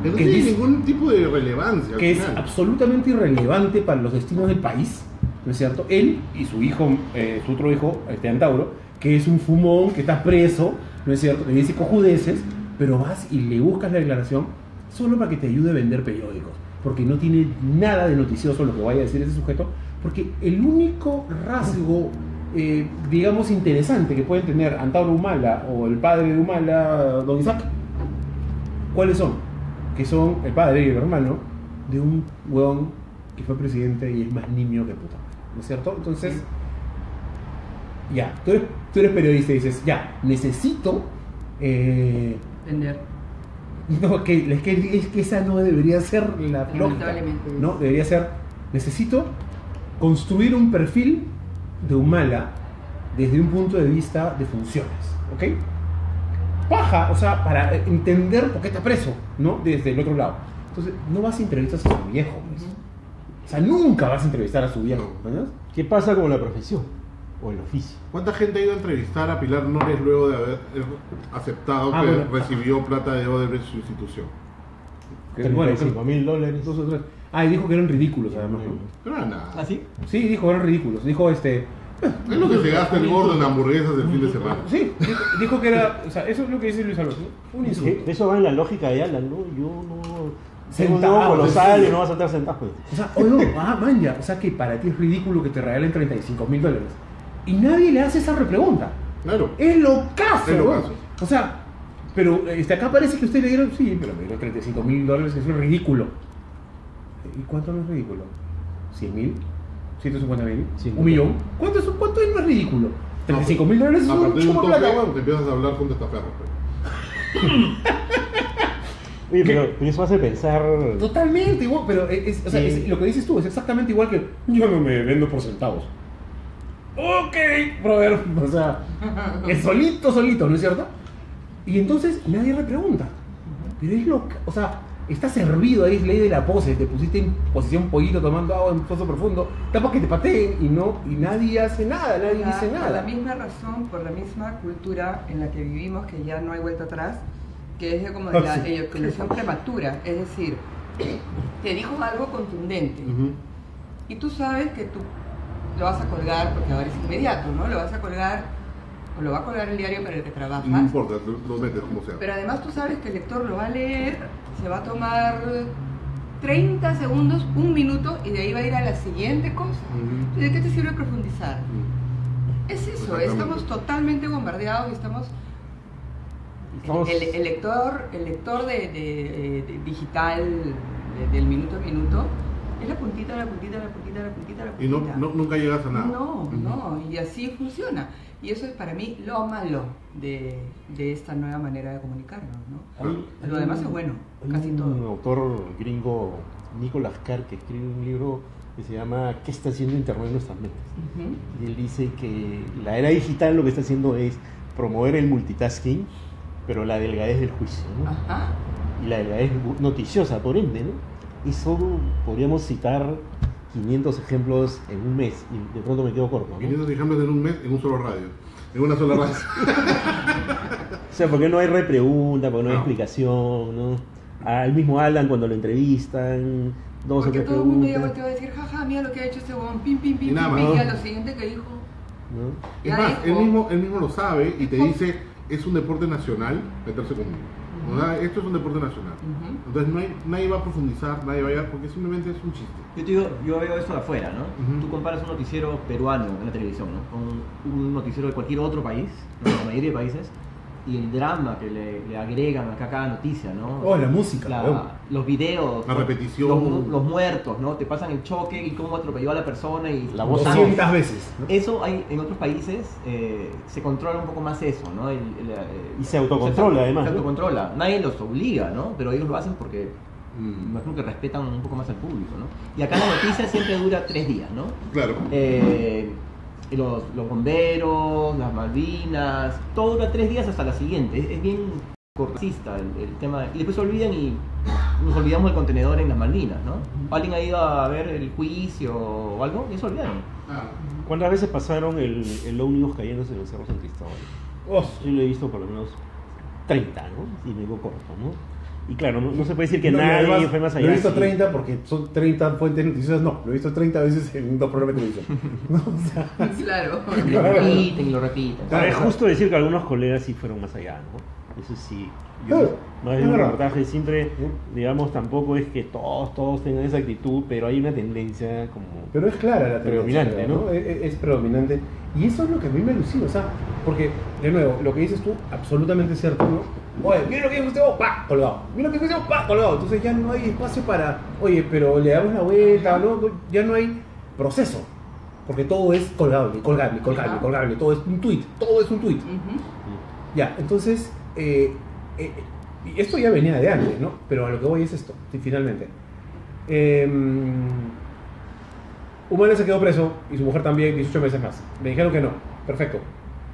Que no que tiene dice- ningún tipo de relevancia. al que es final. absolutamente irrelevante para los destinos del país, ¿no es cierto? Él y su hijo, su otro hijo, Antauro, que es un fumón, que está preso, ¿no es cierto? Que dice cojudeces, pero vas y le buscas la declaración solo para que te ayude a vender periódicos, porque no tiene nada de noticioso lo que vaya a decir ese sujeto, porque el único rasgo, digamos, interesante que pueden tener Antauro Humala o el padre de Humala, don Isaac, ¿cuáles son? Que son el padre y el hermano de un huevón que fue presidente y es más niño que puta, ¿no es cierto? Entonces, ya, tú eres periodista y dices, ya, necesito... Vender. no, es que esa no debería ser la lógica, Lamentablemente. ¿no? Debería ser, necesito construir un perfil de Humala desde un punto de vista de funciones, ¿ok? Paja, o sea, para entender por qué está preso, ¿no? Desde el otro lado. Entonces, no vas a entrevistar a su viejo, pues. O sea, nunca vas a entrevistar a su viejo, ¿no? ¿Qué pasa con la profesión o el oficio? ¿Cuánta gente ha ido a entrevistar a Pilar Nores luego de haber aceptado que bueno. recibió plata de Odebrecht en su institución? Bueno, $35,000. 2 o 3. Ah, y dijo que eran ridículos, además, ¿no? Pero nada. ¿Ah, sí? Sí, dijo que eran ridículos. Dijo, Es lo que se gasta el gordo en hamburguesas el fin de semana. Sí, dijo que era, o sea, eso es lo que dice Luis Alberto, un insulto. Eso va en la lógica de Alan, ¿no? Yo no... Centavos, Tengo un colosal sí. y no vas a saltar centavos. O sea, o no, man, ya, o sea que para ti es ridículo que te regalen $35,000. Y nadie le hace esa repregunta. Claro. Es lo caso, Es lo weón. caso. O sea, Pero acá parece que usted le dieron, sí, pero me dieron $35.000, es un ridículo. ¿Y cuánto no es ridículo? ¿100.000? ¿150.000? ¿1 millón? ¿Cuánto es no es ridículo? $35.000 es un chupo de plata, weón. Te empiezas a hablar con testaferros. Oye, pero eso hace pensar... Totalmente igual, pero lo que dices tú es exactamente igual que yo no me vendo por centavos. Ok, brother, o sea, es solito, ¿no es cierto? Y entonces nadie le pregunta. Pero es lo que, o sea, está servido ahí, es ley de la pose, te pusiste en posición pollito tomando agua en un pozo profundo, tapas que te pateen y nadie hace nada, nadie dice nada. Por la misma razón, por la misma cultura en la que vivimos, que ya no hay vuelta atrás, que es como de la eyaculación prematura, es decir, te dijo algo contundente y tú sabes que tú lo vas a colgar porque ahora es inmediato, ¿no? Lo vas a colgar o lo va a colgar el diario para el que trabajas. No importa, lo metes como sea. Pero además tú sabes que el lector lo va a leer, se va a tomar 30 segundos, 1 minuto y de ahí va a ir a la siguiente cosa. ¿Y de qué te sirve profundizar? Es eso, estamos totalmente bombardeados y estamos... El lector de digital del minuto a minuto es la puntita. Y nunca llegas a nada. No, y así funciona. Y eso es para mí lo malo de esta nueva manera de comunicarnos, ¿no? Lo demás es bueno, casi todo. Un autor gringo, Nicholas Carr, que escribe un libro que se llama ¿Qué está haciendo Internet en nuestras mentes? Y él dice que la era digital lo que está haciendo es promover el multitasking, pero la delgadez del juicio, ¿no? Y la delgadez noticiosa, por ende, ¿no? Eso podríamos citar 500 ejemplos en un mes y de pronto me quedo corto, ¿no? 500 ejemplos en un mes en un solo radio, en una sola radio. O sea, porque no hay repregunta, porque no hay explicación, ¿no? Al mismo Alan cuando lo entrevistan, dos o tres preguntas. Porque todo el mundo ya volteó a decir, jaja, mira lo que ha hecho este huevón, pim, y a lo siguiente que dijo... ¿No? Es más, él mismo lo sabe y te dice, es un deporte nacional meterse conmigo. Esto es un deporte nacional. Entonces nadie va a profundizar, nadie va a ir porque simplemente es un chiste. Yo veo eso de afuera, ¿no? Tú comparas un noticiero peruano en la televisión, ¿no? Con un noticiero de cualquier otro país, ¿no? La mayoría de países, y el drama que le agregan acá a cada noticia, ¿no? La música, los videos, la repetición, los muertos, ¿no? Te pasan el choque y cómo atropelló a la persona y la voz 200 veces, ¿no? Eso hay en otros países, se controla un poco más eso, ¿no? Y se autocontrola además. Se autocontrola, nadie los obliga, ¿no? Pero ellos lo hacen porque imagino que respetan un poco más al público, ¿no? Y acá la noticia siempre dura 3 días, ¿no? Claro. Los bomberos, las Malvinas, todo dura 3 días hasta la siguiente. Es bien cortista el tema. Y después se olvidan y nos olvidamos del contenedor en las Malvinas, ¿no? Alguien ha ido a ver el juicio o algo y se olvidaron. ¿Cuántas veces pasaron el ómnibus cayéndose en el Cerro San Cristóbal? Yo lo he visto por lo menos 30, ¿no? Y me digo corto, ¿no? Y claro, no se puede decir que nadie además, fue más allá. Lo he visto 30 porque son 30 fuentes noticiosas, no. Lo he visto 30 veces en 2 programas de televisión. ¿No? O sea, claro. Lo repiten. Claro, es justo decir que algunos colegas sí fueron más allá, ¿no? Eso sí. No es un reportaje, siempre, digamos, tampoco es que todos tengan esa actitud, pero hay una tendencia como... Pero es clara la tendencia, predominante, ¿no? Es predominante. Y eso es lo que a mí me alucina, o sea, porque, de nuevo, lo que dices tú, absolutamente cierto, ¿no? Oye, mira lo que dice usted, ¡pa! Colgado. Mira lo que dice usted, ¡pa! Colgado. Entonces ya no hay espacio para, oye, pero le damos la vuelta, ¿no? Ya no hay proceso. Porque todo es colgable. Todo es un tweet. Ya, entonces, y esto ya venía de antes, ¿no? Pero a lo que voy es esto, sí, finalmente. Humala se quedó preso y su mujer también 18 meses más. Me dijeron que no. Perfecto.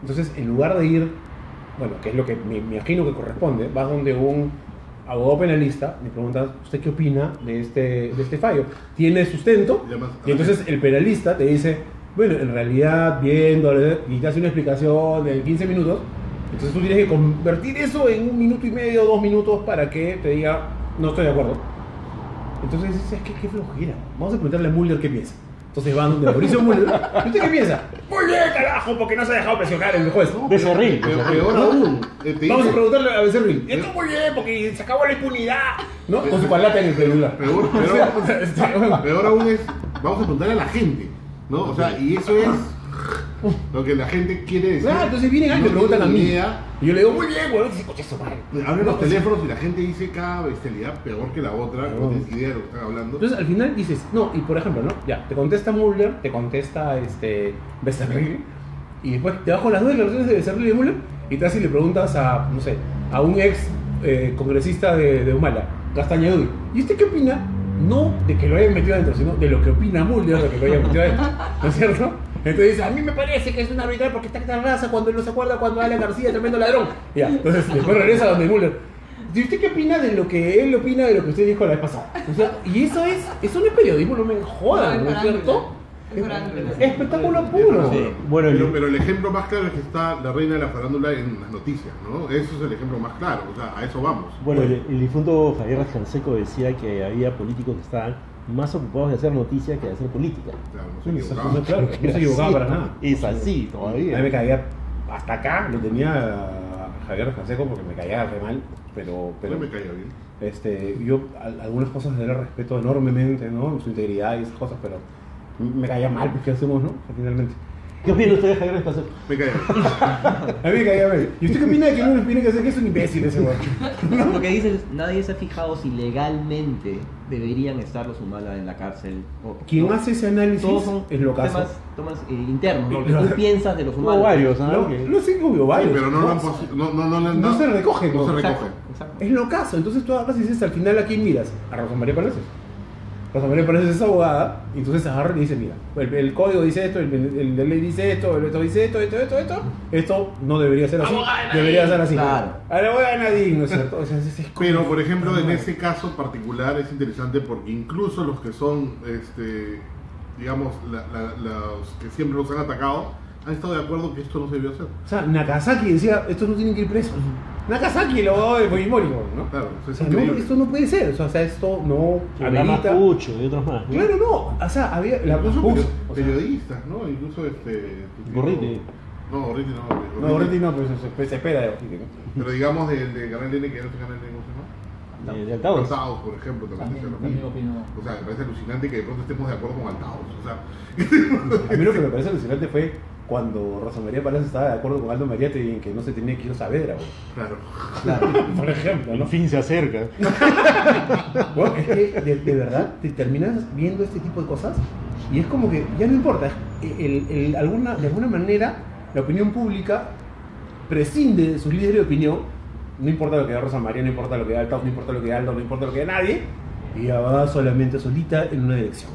Entonces, en lugar de ir, bueno, que es lo que me imagino que corresponde, vas donde un abogado penalista, me preguntas, ¿usted qué opina de este fallo? ¿Tiene sustento? Y entonces el penalista te dice, bueno, en realidad, viéndole, y te hace una explicación de 15 minutos, entonces tú tienes que convertir eso en 1 minuto y medio, 2 minutos para que te diga, no estoy de acuerdo. Entonces dices, qué flojera. Vamos a preguntarle a Mulder qué piensa. Entonces van donde Mauricio Mulder. ¿Y usted qué piensa? Muy bien, carajo, porque no se ha dejado presionar el juez. Becerril. Peor aún. Vamos a preguntarle a Becerril. Y esto muy bien, porque se acabó la impunidad. ¿No? Con su palata en el celular. Peor aún es, vamos a preguntarle a la gente, ¿no? O sea, y eso es lo que la gente quiere decir. Claro, entonces vienen y me preguntan a mí. Idea. Y yo le digo, muy bien, güey, dice, coche, eso, madre. Abren los teléfonos y la gente dice cada bestialidad peor que la otra, no tienes idea de lo que están hablando. Entonces al final dices, no, y por ejemplo, ¿no? Ya, te contesta Mueller, te contesta Becerril, y después te bajo las dos declaraciones de Becerril y de Mueller, y te vas y le preguntas a, no sé, a un ex congresista de Humala, Castañeda, ¿y usted qué opina? No de que lo hayan metido adentro, sino de lo que opina Mueller de que lo hayan metido adentro, ¿no es cierto? Entonces dice, a mí me parece que es una arbitraria porque está tan raza cuando él no se acuerda cuando Alan García es tremendo ladrón. Ya, entonces después regresa donde Mueller. ¿Y usted qué opina de lo que él opina de lo que usted dijo la vez pasada? O sea, y eso no es periodismo, no me jodan, ¿no es cierto? Es espectáculo puro. Sí. Bueno, pero el ejemplo más claro es que está la reina de la farándula en las noticias, ¿no? Eso es el ejemplo más claro, o sea, a eso vamos. Bueno, el difunto Javier Canseco decía que había políticos que estaban más ocupados de hacer noticias que de hacer política. Claro, no Sí, se equivocaba. claro, no se equivocaba para nada. Es así todavía. A mí me caía, hasta acá lo tenía a Javier Canseco porque me caía re mal, pero No me caía bien. yo algunas cosas de él respeto enormemente, ¿no? Su integridad y esas cosas, pero me caía mal, pues ¿qué hacemos, no? Finalmente. ¿Qué opina usted de Javier Canseco? Me caía bien. A mí me caía mal. ¿Y usted qué opina de que uno tiene que hacer que es un imbécil ese guacho? Lo que dices es, nadie se ha fijado si legalmente deberían estar los Humala en la cárcel. Quien hace ese análisis Todos son es lo caso. temas internos, lo que tú piensas de los Humala. Hubo varios, ¿no? No sé, obvio, varios. Sí, pero no se recoge. No se recoge. Exacto. Es lo caso. Entonces tú agarras y dices, al final, ¿a quién miras? A Rosa María Palacios. Rosa María Palacios es abogada, y entonces agarra y dice, mira, el código dice esto, el de ley dice esto, esto dice esto no debería ser así, debería ser así. Claro. A la abogada de Nadine, ¿no es cierto? O sea, es Pero, por ejemplo, en ese caso particular es interesante porque incluso los que son, digamos, los que siempre los han atacado, han estado de acuerdo que esto no se debió hacer. O sea, Nakazaki decía, estos no tienen que ir presos. Nakazaki, el abogado de Fujimori, ¿no? Claro, O es sea, no, increíble. esto no puede ser, o sea, esto no Habla amerita. Mapucho y otros más, ¿no? Claro, no, o sea, había la Incluso o sea, periodistas, ¿no? Incluso Gorriti. No, Gorriti no. No, Gorriti no, pues se espera de Gorriti, ¿no? Pero digamos del Canal N, que no es el Canal N, ¿cómo se llama? De Altavoz. Altavoz, por ejemplo, también dice lo También mismo. opino. O sea, me parece alucinante que de pronto estemos de acuerdo con Altavoz. O sea, A mí lo que me parece alucinante fue cuando Rosa María Palacios estaba de acuerdo con Aldo Mariate en que no se tenía que ir a Saavedra, claro. por ejemplo, ¿no? El fin se acerca. Bueno, es que de verdad te terminas viendo este tipo de cosas y es como que ya no importa, de alguna manera la opinión pública prescinde de sus líderes de opinión, no importa lo que da Rosa María, no importa lo que da Altavoz, no importa lo que da Aldo, no importa lo que da nadie, y ella va solamente solita en una dirección.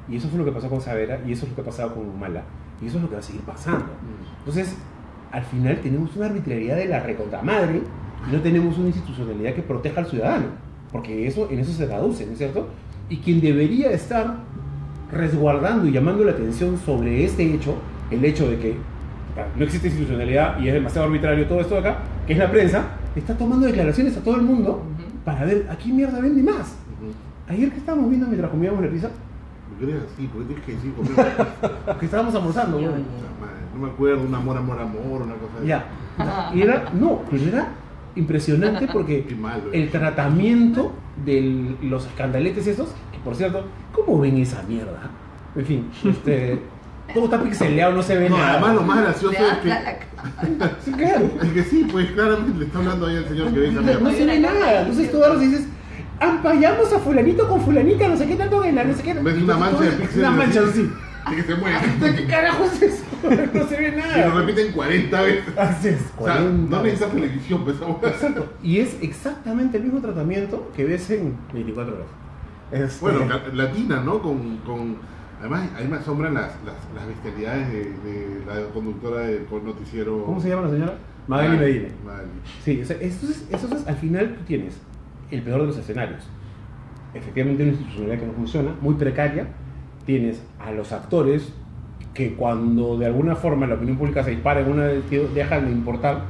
Y eso fue lo que pasó con Saavedra y eso es lo que ha pasado con Humala y eso es lo que va a seguir pasando. Entonces, al final tenemos una arbitrariedad de la recontramadre y no tenemos una institucionalidad que proteja al ciudadano, porque en eso se traduce, ¿no es cierto? Y quien debería estar resguardando y llamando la atención sobre este hecho, el hecho de que no existe institucionalidad y es demasiado arbitrario todo esto de acá, que es la prensa, está tomando declaraciones a todo el mundo para ver a quién mierda vende más. Ayer que estábamos viendo mientras comíamos la pizza, ¿Por qué eres así? ¿Por qué tienes que decir conmigo? que estábamos almorzando, Ya, ¿no? ya. No me acuerdo, un amor, una cosa así. Ya. Y era impresionante porque Qué malo, el tratamiento de los escandaletes esos, que por cierto, ¿cómo ven esa mierda? En fin, todo está pixeleado, no se ve No, nada. además lo más gracioso Le es que... da la cara. Sí, claro. Es que sí, pues claramente le está hablando ahí al señor que ve esa No mierda. se ve nada. Entonces tú agarras y dices, ampallamos a fulanito con fulanita, no sé qué tanto en la, no sé qué. Ves una mancha de píxeles. Una mancha así. Y que se mueve. ¿Qué carajo es eso? No se ve Y lo nada. repiten 40 veces. Así es, O sea, 40. no necesitas televisión, pues esa hueá. Exacto. Y es exactamente el mismo tratamiento que ves en 24 horas. Bueno, latina, ¿no? Además, ahí me asombran las bestialidades de la conductora del noticiero. ¿Cómo se llama la señora? Magali Medina. Magali. Sí, o sea, entonces al final tú tienes el peor de los escenarios. Efectivamente una institucionalidad que no funciona, muy precaria. Tienes a los actores que cuando de alguna forma la opinión pública se dispara en una dejan de importar.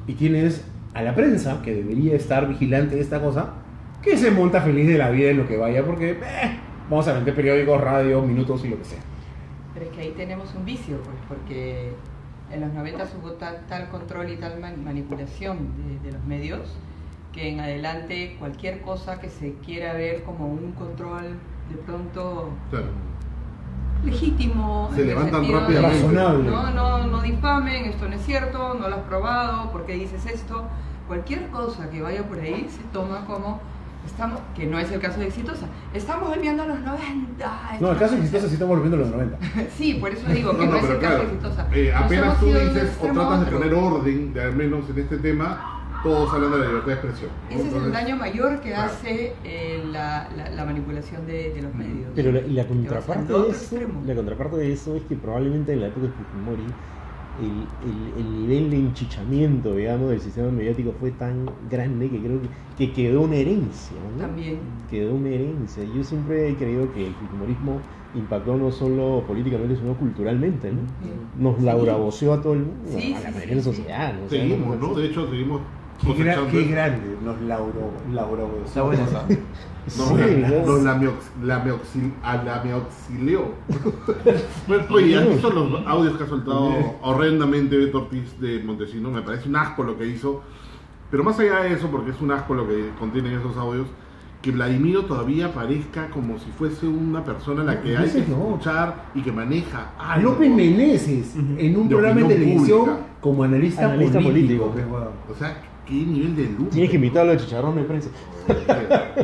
Y tienes a la prensa, que debería estar vigilante de esta cosa, que se monta feliz de la vida en lo que vaya, porque vamos a vender periódicos, radio, minutos y lo que sea. Pero es que ahí tenemos un vicio, pues, porque en los 90 hubo tal control y tal manipulación de los medios, que en adelante cualquier cosa que se quiera ver como un control, de pronto Claro. legítimo. Se levantan sentido de rápidamente. Razonable. no difamen, esto no es cierto, no lo has probado, ¿por qué dices esto? Cualquier cosa que vaya por ahí se toma como que no es el caso de Exitosa. Estamos volviendo a los 90. No, el caso de Exitosa sí estamos volviendo a los 90. Sí, por eso digo que no, es pero el caso claro, de Exitosa. apenas Nos tú hemos ido de un dices o extremo a tratas de otro. poner orden, de al menos en este tema, todos hablan de la libertad de expresión. Ese es el Entonces, daño mayor que claro. hace la manipulación de los medios. Pero la Que vas al contraparte otro de eso, extremo. la contraparte de eso es que probablemente en la época de Fujimori el nivel de enchichamiento, digamos, del sistema mediático fue tan grande que creo que quedó una herencia, ¿no? También. Quedó una herencia. Yo siempre he creído que el fujimorismo impactó no solo políticamente, sino culturalmente, ¿no? Nos lauraboceó a todo el mundo, Sí, a la sí, mayoría de la sí. sociedad, ¿no? O sea, Seguimos, ¿no? De hecho, seguimos cosechando. Qué grande nos lauró. Está buena esa. Nos lameauxilió. Bueno, oye, ¿has visto los audios que ha soltado horrendamente Beto Ortiz de Montesinos? Me parece un asco lo que hizo. Pero más allá de eso, porque es un asco lo que contienen esos audios, que Vladimiro todavía parezca como si fuese una persona a la que hay que escuchar y que maneja A algo. López Meneses en un De programa de opinión televisión pública. como analista político. pues, bueno. O sea, qué nivel de luz. Tienes que invitarlo a chicharrón de prensa.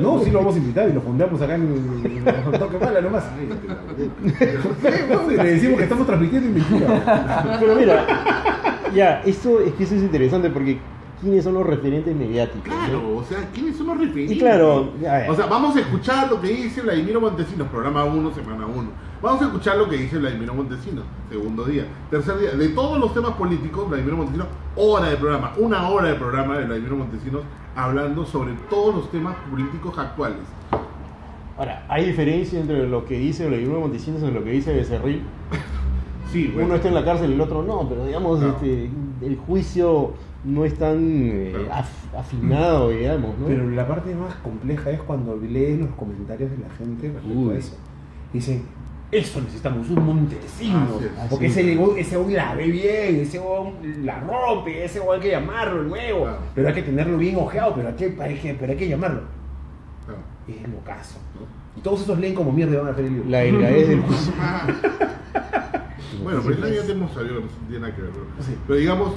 No, sí lo vamos a invitar y lo fundamos acá en Toque Mala nomás. Le decimos que estamos transmitiendo en mentira. Pero mira, ya, eso es interesante porque ¿quiénes son los referentes mediáticos? ¿no? Claro, o sea, ¿quiénes son los referentes? Y claro, ya, O sea, vamos a escuchar lo que dice Vladimiro Montesinos, programa 1, semana 1. Vamos a escuchar lo que dice Vladimiro Montesinos, segundo día. Tercer día, de todos los temas políticos, Vladimiro Montesinos, una hora de programa de Vladimiro Montesinos, hablando sobre todos los temas políticos actuales. ahora, hay diferencia entre lo que dice Vladimiro Montesinos y lo que dice Becerril. Sí, bueno. Uno está en la cárcel y el otro no, pero digamos, Claro. el juicio no es tan Claro. afinado, digamos, ¿no? Pero la parte más compleja es cuando lees los comentarios de la gente respecto Uy. a eso. Dicen, eso necesitamos un Montesinos, Así es. porque Así ese güey la ve bien, ese güey la rompe, ese güey hay que llamarlo luego, Claro. pero hay que tenerlo bien ojeado, pero hay que llamarlo. Claro. Es lo caso, ¿no? Y todos esos leen como mierda y van a hacer el libro. La delgadez del juicio. Bueno, pero ya te hemos sabido, no tiene nada que ver. ¿no? Sí. Pero digamos,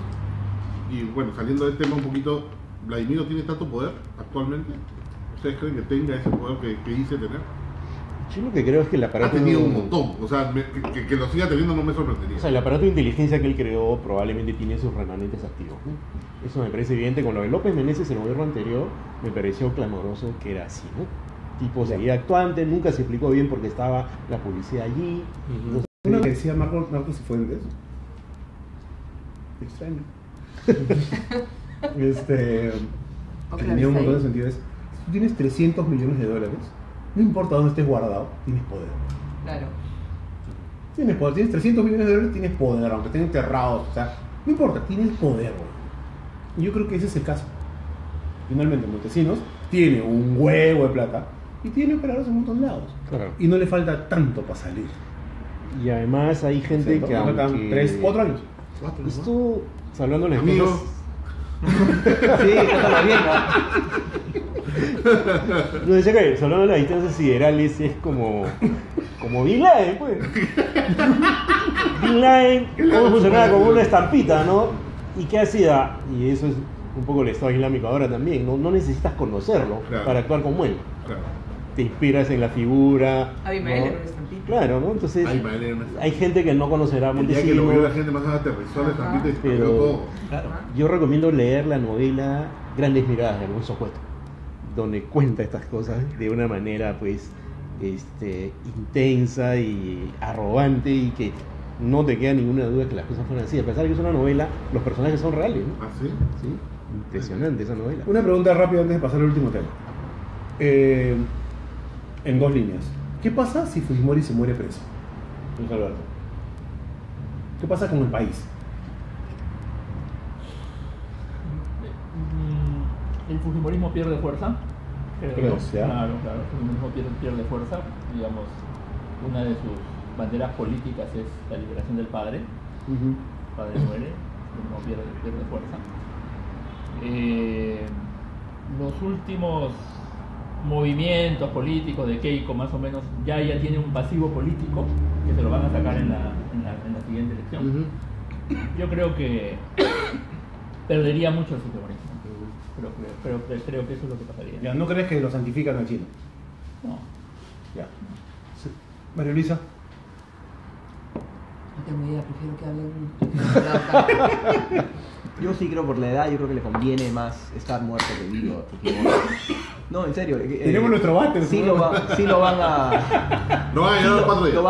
y bueno, saliendo del tema un poquito, ¿Vladimiro tiene tanto poder actualmente? ¿Ustedes creen que tenga ese poder que dice tener? Yo lo que creo es que el Ha aparato... tenido un montón, o sea, que lo siga teniendo no me sorprendería. O sea, el aparato de inteligencia que él creó probablemente tiene sus remanentes activos, ¿no? Eso me parece evidente. Con lo de López Meneses, el gobierno anterior, me pareció clamoroso que era así, ¿no? Tipo seguía actuante, nunca se explicó bien por qué estaba la policía allí. Entonces, Una que decía Marcos Cifuentes. Extraño. Que tenía un montón de sentido. Si tú tienes 300 millones de dólares, no importa dónde estés guardado, tienes poder. Claro. Tienes poder, tienes 300 millones de dólares, tienes poder, aunque estén enterrados, o sea, no importa, tienes poder, güey. Y yo creo que ese es el caso. Finalmente, Montesinos tiene un huevo de plata y tiene operados en un montón de lados. claro. Y no le falta tanto para salir. Y además hay gente que aunque... 3, 4 años. Esto, hablando de las Amigos, cosas... Sí, está bien, ¿no? No decía que hablando de las distancias siderales es como Bin Laden, pues. Bin Laden, cómo funcionaba como una estampita, ¿no? ¿Y qué hacía? Y eso es un poco el Estado Islámico ahora también, no necesitas conocerlo Claro. para actuar como él. claro. Te inspiras en la figura. Abimael ¿no? era un estampita. Claro, ¿no? Entonces, Abimael era una estampita. hay gente que no conocerá a El día que lo vio la Montesinos. gente más aterrizó a la estampita y se Pero- perdió todo. Claro. Yo recomiendo leer la novela Grandes Miradas de Alonso Cueto, donde cuenta estas cosas de una manera pues intensa y arrogante, y que no te queda ninguna duda que las cosas fueron así. A pesar de que es una novela, los personajes son reales, ¿no? ¿Ah, sí? ¿Sí? Impresionante esa novela. Una pregunta rápida antes de pasar al último tema. En 2 líneas. ¿Qué pasa si Fujimori se muere preso? Luis Alberto. ¿Qué pasa con el país? El fujimorismo pierde fuerza. Creo, ¿Crees, ¿no? ya? Claro, el fujimorismo pierde fuerza. Digamos, una de sus banderas políticas es la liberación del padre. El padre muere, el fujimorismo pierde fuerza. Los últimos movimientos políticos de Keiko más o menos ya tiene un pasivo político que se lo van a sacar en la siguiente elección. Yo creo que perdería mucho el fujimorismo. Pero creo que eso es lo que pasaría. Ya, ¿no crees que lo santifican al chino? No. Ya. María Luisa. No tengo idea, prefiero que hablen. Yo sí creo por la edad, yo creo que le conviene más estar muerto que vivo. No, en serio. Tenemos nuestro váter. Sí lo van a... No va a llegar a 4 días. Lo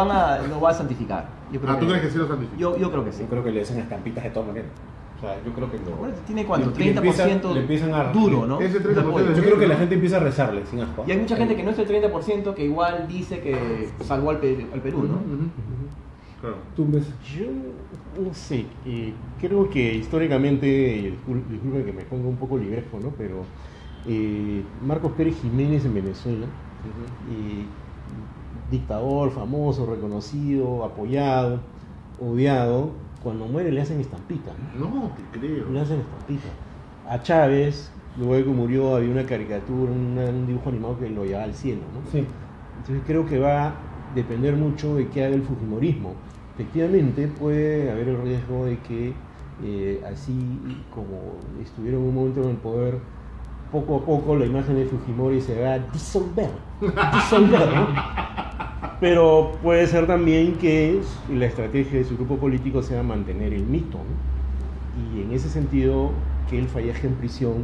va a santificar. Yo creo ¿tú crees que sí lo santifica? Yo creo que sí. Yo creo que le hacen estampitas de todas maneras. O sea, yo creo que lo... Bueno, tiene cuánto, le 30% empiezan a... duro, ¿no? Ese 30% Yo creo que la gente empieza a rezarle, sin asco. Y hay mucha gente que no es el 30% que igual dice que salvó al Perú, ¿no? Claro. Tumbes. Yo no sé, creo que históricamente, disculpen que me ponga un poco libresco, ¿no? Pero Marcos Pérez Jiménez en Venezuela, dictador famoso, reconocido, apoyado, odiado, cuando muere le hacen estampita, ¿no? No, te creo. Le hacen estampita. A Chávez, luego de que murió, había una caricatura, un dibujo animado que lo llevaba al cielo, ¿no? Sí. Entonces creo que va a depender mucho de qué haga el fujimorismo. Efectivamente puede haber el riesgo de que así como estuvieron un momento en el poder, poco a poco la imagen de Fujimori se va a disolver, ¿no? Pero puede ser también que la estrategia de su grupo político sea mantener el mito, ¿no? Y en ese sentido, que él fallezca en prisión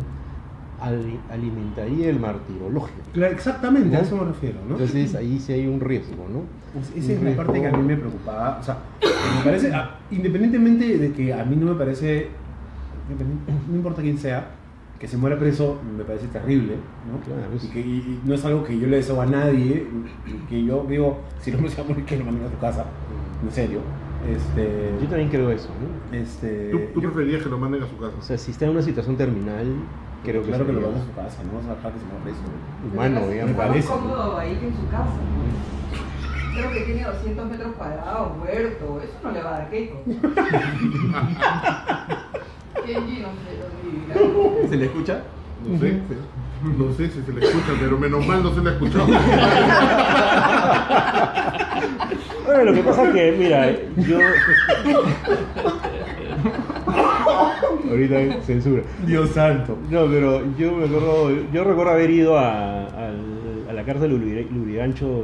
alimentaría el martirologio. Claro, exactamente, ¿no? a eso me refiero, ¿no? Entonces ahí sí hay un riesgo, ¿no? Esa es la parte que a mí me preocupaba. O sea, me parece, independientemente de que a mí no me parece, no importa quién sea, que se muera preso, me parece terrible, ¿no? Claro, y no es algo que yo le deseo a nadie, que yo digo, si no me se va a morir, que lo manden a su casa, en serio. Yo también creo eso, ¿no? ¿Tú preferirías que lo manden a su casa? O sea, si está en una situación terminal, creo que claro que lo sería manden a su casa, no vas a dejar que se muera preso. humano, Es digamos. más parece. cómodo ahí que en su casa. Creo que tiene 200 metros cuadrados, huerto. Eso no le va a dar Keiko. Kenji no sé dónde vivirá. ¿Se le escucha? No sé. No sé si se le escucha, pero menos mal no se le ha escuchado. Bueno, lo que pasa es que, mira, yo... Ahorita censura. Dios santo. No, pero yo recuerdo haber ido a la cárcel de Lurigancho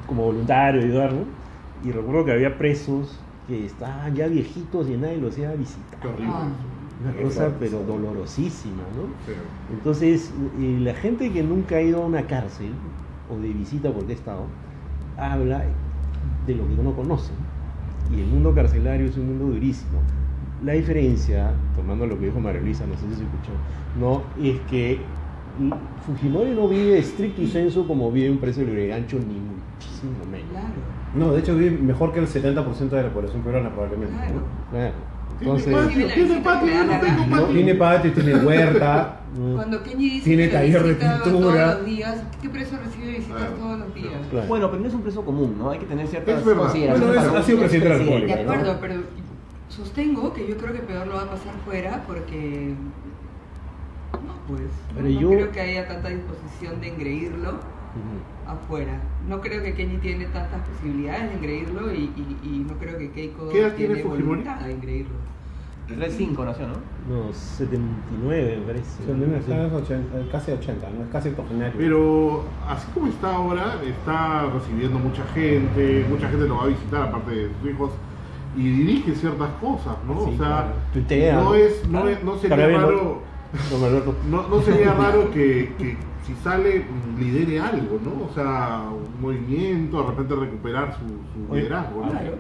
como voluntario, ayudar, ¿no? Y recuerdo que había presos que estaban ya viejitos y nadie los iba a visitar. Qué horrible. Una cosa pero dolorosísima, ¿no? Sí. Entonces, la gente que nunca ha ido a una cárcel o de visita porque ha estado, habla de lo que no conoce. Y el mundo carcelario es un mundo durísimo. La diferencia, tomando lo que dijo María Luisa, no sé si se escuchó, no, es que Fujimori no vive estricto y sensu como vive un preso de Lurigancho, ni muchísimo menos. Claro. No, de hecho vive mejor que el 70% de la población peruana probablemente. Claro. ¿no? Claro. Tiene Entonces, patio, yo no tengo patio. Tiene patio, tiene huerta. Cuando Kenji dice Tiene que taller de visita pintura. todos los días, ¿qué preso recibe visitas Claro. todos los días? claro. Bueno, pero no es un preso común, ¿no? Hay que tener ciertas Es verdad. consideraciones. Bueno, para ha sido un presidente de la De República, ¿no? acuerdo, pero sostengo que yo creo que peor lo va a pasar fuera porque no, pues Pero no yo- creo que haya tanta disposición de engreírlo Ujú. afuera. No creo que Kenji tiene tantas posibilidades de engreírlo y no creo que Keiko ¿Qué edad tiene tiene Fujimori? voluntad de engreírlo. 3-5 nació, ¿no? No, 79 me parece. Está en los 80, casi 80, ¿no? Es casi octogenario. Pero así como está ahora, está recibiendo mucha gente lo va a visitar aparte de sus hijos y dirige ciertas cosas, ¿no? Sí, o sea, claro. Tuitea, no ¿no? es, no es, no sería Para ver, raro, Don Alberto. no sería raro que si sale lidere algo, ¿no? O sea, un movimiento, de repente recuperar su Oye, liderazgo, ¿no? claro.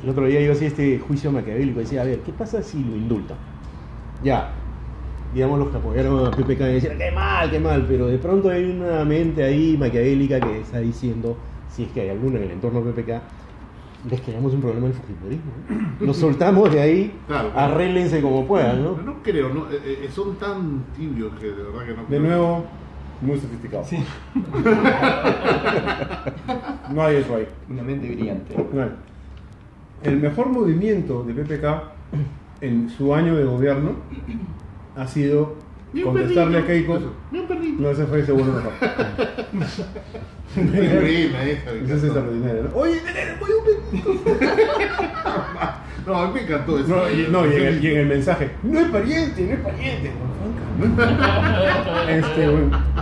El otro día yo hacía este juicio maquiavélico, decía, a ver, ¿qué pasa si lo indultan? Ya, digamos los que apoyaron a PPK y decían, qué mal, pero de pronto hay una mente ahí maquiavélica que está diciendo, si es que hay alguno en el entorno PPK, les creamos un problema del fujimorismo, ¿no? Los soltamos de ahí, Claro. arréglense como puedan, ¿no? No creo, no, son tan tibios que de verdad que no De creo. nuevo, muy sofisticado. Sí. No hay eso ahí. Una mente brillante. No hay. El mejor movimiento de PPK en su año de gobierno ha sido Ni un contestarle a perrito. Keiko. Eso, ni un perrito. Charlie. No, ese fue el segundo mejor. Muy buena esa, Ese es extraordinario, ¿no? Oye, voy un No, a mí me encantó eso. No, y en el mensaje, no es pariente.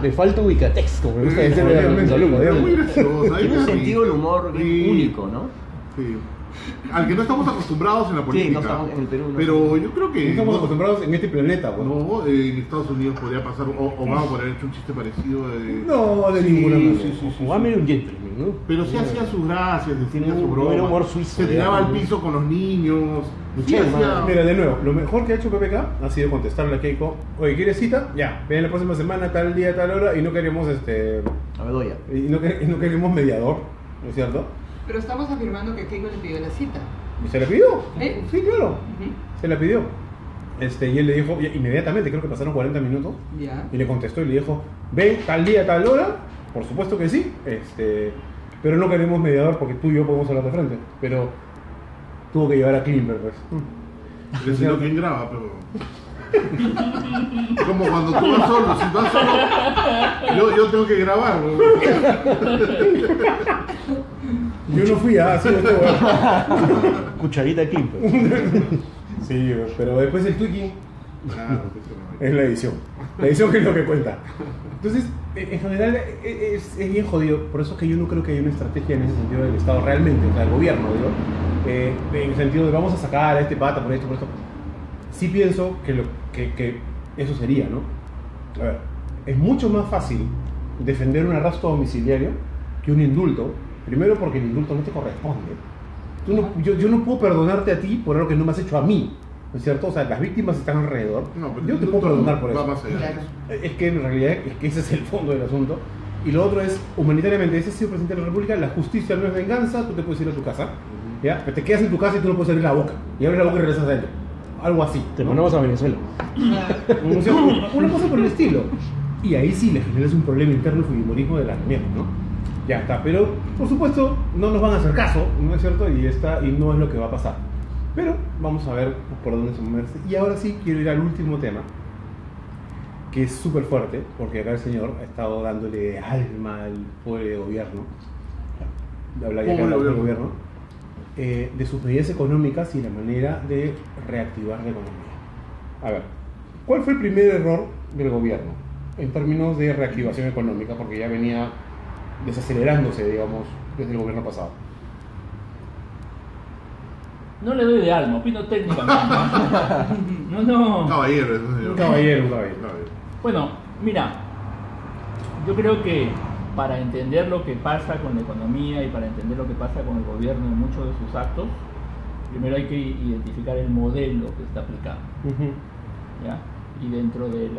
Le falta ubicatex, como me gusta decir. Muy gracioso. Tiene un sentido del humor bien único, ¿no? Sí. Al que no estamos acostumbrados en la política. Sí, no estamos en el Perú. No. Pero yo creo que. No estamos acostumbrados en este planeta, bueno. No, en Estados Unidos podría pasar. Obama por haber hecho un chiste parecido. No, de ninguna manera. Obama era un gentleman, ¿no? Pero sí hacía sus gracias, decía su un broma. buen humor suizo. Se tiraba al ¿no? piso con los niños. Sí, Che, hacía- Mira, de nuevo, lo mejor que ha hecho PPK ha sido contestarle a Keiko, oye, ¿quieres cita? Ya, ven la próxima semana, tal día, tal hora, y no queremos A Bedoya. y no queremos mediador, ¿no es cierto? Pero estamos afirmando que Keiko le pidió la cita. ¿Y se la pidió? ¿Eh? Sí, claro, Ujú. se la pidió. Y él le dijo, inmediatamente, creo que pasaron 40 minutos, Ya. y le contestó y le dijo, ven tal día, tal hora, por supuesto que sí, pero no queremos mediador porque tú y yo podemos hablar de frente. Pero tuvo que llevar a Klimber, pues. Pero si no, ¿quién graba? Pero... Como cuando tú vas solo, si vas solo, yo tengo que grabar. ¿No? Yo no fui a hacer esto, Cucharita de Kim. Sí, pero después el tweaking Claro, es la edición. La edición es lo que cuenta. Entonces, en general es bien jodido. Por eso es que yo no creo que haya una estrategia en ese sentido del Estado realmente, o sea, del gobierno, digo. En el sentido de vamos a sacar a este pata por esto, por esto. Sí pienso que eso sería, ¿no? A ver, es mucho más fácil defender un arresto domiciliario que un indulto. Primero porque el indulto no te corresponde. Yo no puedo perdonarte a ti por algo que no me has hecho a mí, ¿no es cierto? O sea, las víctimas están alrededor. No, pero yo no te puedo perdonar por va eso. más allá de Claro. eso. Es que en realidad es que ese es el fondo del asunto. Y lo otro es, humanitariamente, ese ha sido presidente de la República, la justicia no es venganza, tú te puedes ir a tu casa, ¿ya? Pero te quedas en tu casa y tú no puedes abrir la boca. Y abres la boca y regresas adentro. Algo así. Te mandamos a Venezuela. O sea, una cosa por el estilo. Y ahí sí le generas un problema interno, el fujimorismo de la mierda, ¿no? Ya está, pero por supuesto no nos van a hacer caso, ¿no es cierto? Y no es lo que va a pasar. Pero vamos a ver por dónde se mueve. Y ahora sí quiero ir al último tema, que es súper fuerte, porque acá el señor ha estado dándole alma al pobre gobierno. Habla ya acá del gobierno. De sus medidas económicas y la manera de reactivar la economía. A ver, ¿cuál fue el primer error del gobierno en términos de reactivación económica? Porque ya venía desacelerándose, digamos, desde el gobierno pasado. No le doy de alma, opino técnicamente. No. Caballero, eso señor. Un caballero. Bueno, mira, yo creo que para entender lo que pasa con la economía y para entender lo que pasa con el gobierno en muchos de sus actos, primero hay que identificar el modelo que está aplicando, ¿ya? Y dentro de del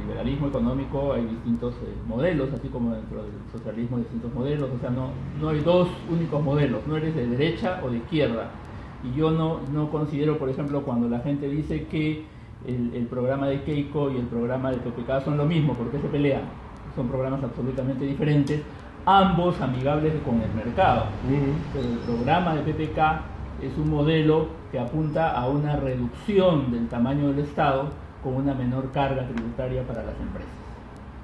liberalismo económico hay distintos modelos, así como dentro del socialismo hay distintos modelos, o sea, no hay dos únicos modelos, no eres de derecha o de izquierda. Y yo no considero, por ejemplo, cuando la gente dice que el programa de Keiko y el programa de PPK son lo mismo, porque se pelean, son programas absolutamente diferentes, ambos amigables con el mercado. Pero el programa de PPK es un modelo que apunta a una reducción del tamaño del Estado con una menor carga tributaria para las empresas,